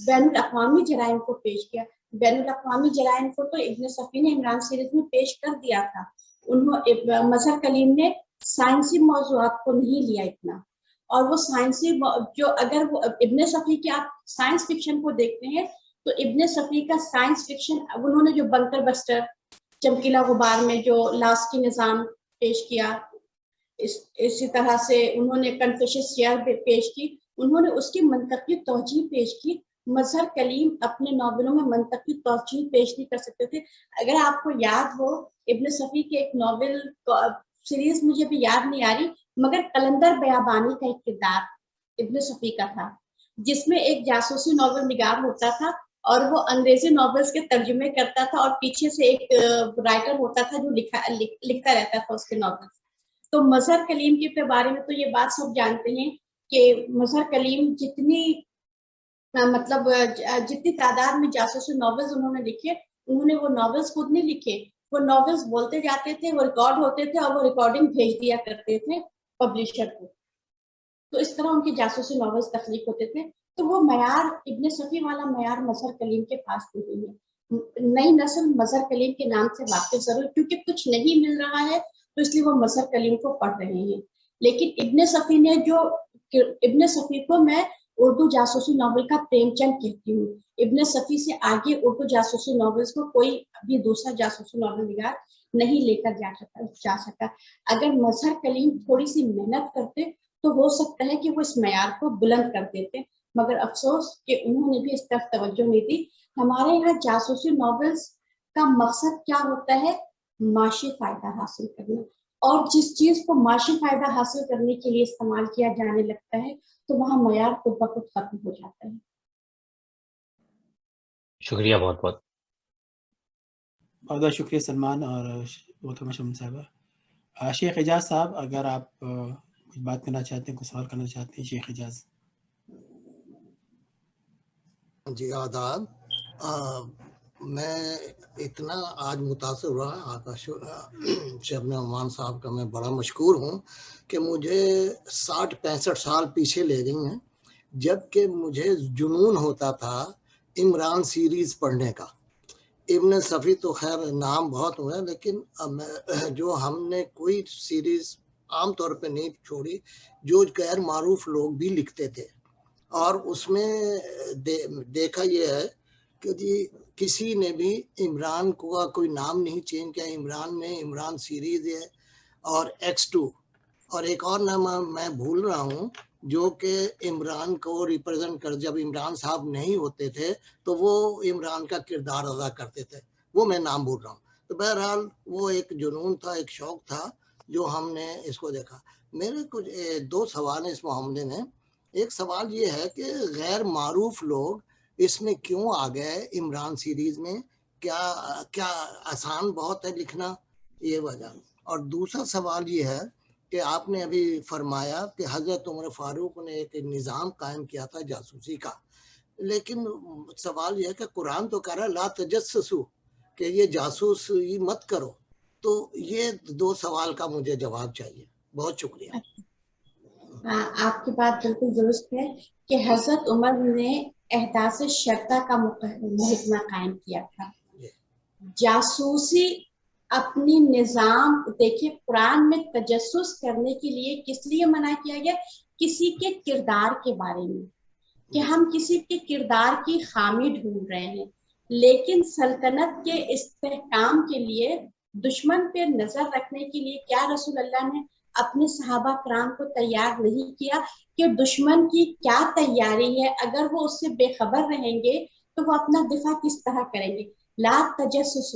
بین الاقوامی جرائم کو پیش کیا. بین الاقوامی جرائم کو تو ابن صفی نے عمران سیریز میں پیش کر دیا تھا. مظہر کلیم نے سائنسی موضوعات کو نہیں لیا اتنا، اور وہ سائنسی جو اگر وہ ابن صفی کے آپ سائنس فکشن کو دیکھتے ہیں تو ابن صفی کا سائنس فکشن، انہوں نے جو بنکر بسٹر، چمکیلا غبار میں جو لاس کی نظام پیش کیا، اسی طرح سے انہوں نے کنفیشس شیئر پیش کی، انہوں نے اس کی منطقی توجیہ پیش کی. مظہر کلیم اپنے ناولوں میں منطقی توجیہ پیش نہیں کر سکتے تھے. اگر آپ کو یاد ہو ابن صفی کے ایک ناول سیریز مجھے بھی یاد نہیں آ رہی، مگر قلندر بیابانی کا ایک کردار ابن صفی کا تھا، جس میں ایک جاسوسی ناول نگار ہوتا تھا اور وہ انگریزی ناولز کے ترجمے کرتا تھا، اور پیچھے سے ایک رائٹر ہوتا تھا جو لکھتا رہتا تھا اس کے ناول. تو مظہر کلیم کے بارے میں تو یہ بات سب جانتے ہیں کہ مظہر کلیم جتنی تعداد میں جاسوسی ناولز انہوں نے لکھے، انہوں نے وہ ناولز خود نہیں لکھے، وہ ناولز بولتے جاتے تھے، وہ ریکارڈ ہوتے تھے اور وہ ریکارڈنگ بھیج دیا کرتے تھے پبلشر کو. تو اس طرح ان کے جاسوسی ناولز تخلیق ہوتے تھے. تو وہ معیار ابن صفی والا معیار مظہر کلیم کے پاس نہیں ہے. نئی نسل مظہر کلیم کے نام سے واقف ضرور، کیونکہ کچھ نہیں مل رہا ہے تو اس لیے وہ مظہر کلیم کو پڑھ رہے ہیں. لیکن ابن صفی کو میں اردو جاسوسی ناول کا پریم چند کہتی ہوں. ابن صفی سے آگے اردو جاسوسی ناولز کو کوئی بھی دوسرا جاسوسی ناول نگار نہیں لے کر جا سکا. اگر مظہر کلیم تھوڑی سی محنت کرتے تو ہو سکتا ہے کہ وہ اس معیار کو بلند کر دیتے، مگر افسوس کہ انہوں نے بھی اس طرف توجہ نہیں دی. ہمارے یہاں جاسوسی ناولز کا مقصد کیا ہوتا ہے؟ معاشی فائدہ حاصل کرنا، اور جس چیز کو معاشی فائدہ حاصل کرنے کے لیے استعمال کیا جانے لگتا ہے تو وہاں معیار خود بخود ختم ہو جاتا ہے. شکریہ، بہت بہت بہت شکریہ سلمان اور محترمہ شبنم صاحبہ. شیخ اعجاز صاحب، اگر آپ کچھ بات کرنا چاہتے ہیں، کچھ سوال کرنا چاہتے ہیں. شیخ اعجاز. جی آداب. میں اتنا آج متاثر ہوا آقا شبنم امان صاحب کا، میں بڑا مشکور ہوں کہ مجھے 60-65 سال پیچھے لے گئی ہیں، جب کہ مجھے جنون ہوتا تھا عمران سیریز پڑھنے کا. ابن صفی تو خیر نام بہت ہوا ہے، لیکن جو ہم نے کوئی سیریز عام طور پہ نہیں چھوڑی جو غیر معروف لوگ بھی لکھتے تھے. اور اس میں دیکھا یہ ہے کہ جی کسی نے بھی عمران کو کوئی نام نہیں چینج کیا. عمران میں عمران سیریز ہے اور X2 اور ایک اور نام میں بھول رہا ہوں جو کہ عمران کو ریپرزینٹ کر، جب عمران صاحب نہیں ہوتے تھے تو وہ عمران کا کردار ادا کرتے تھے، وہ میں نام بھول رہا ہوں. تو بہرحال وہ ایک جنون تھا، ایک شوق تھا جو ہم نے اس کو دیکھا. میرے کچھ 2 سوال ہیں اس معاملے میں. ایک سوال یہ ہے کہ غیر معروف لوگ اس میں کیوں آ گئے عمران سیریز میں؟ کیا آسان بہت ہے لکھنا، یہ وجہ؟ اور دوسرا سوال یہ ہے کہ آپ نے ابھی فرمایا کہ حضرت عمر فاروق نے ایک نظام قائم کیا تھا جاسوسی کا، لیکن سوال یہ ہے کہ قرآن تو کہہ رہا ہے لا تجسسو، کہ یہ جاسوسی مت کرو. تو یہ 2 سوال کا مجھے جواب چاہیے. بہت شکریہ. آپ کی بات بالکل درست ہے کہ حضرت عمر نے احداث شرطہ کا محکمہ قائم کیا تھا. جاسوسی اپنی نظام، دیکھیے قرآن میں تجسس کرنے کے لیے کس لیے منع کیا گیا؟ کسی کے کردار کے بارے میں، کہ ہم کسی کے کردار کی خامی ڈھونڈ رہے ہیں. لیکن سلطنت کے استحکام کے لیے، دشمن پہ نظر رکھنے کے لیے کیا رسول اللہ نے اپنے صحابہ کرام کو تیار نہیں کیا کہ دشمن کی کیا تیاری ہے؟ اگر وہ اس سے بے خبر رہیں گے تو وہ اپنا دفاع کس طرح کریں گے؟ لا تجسس،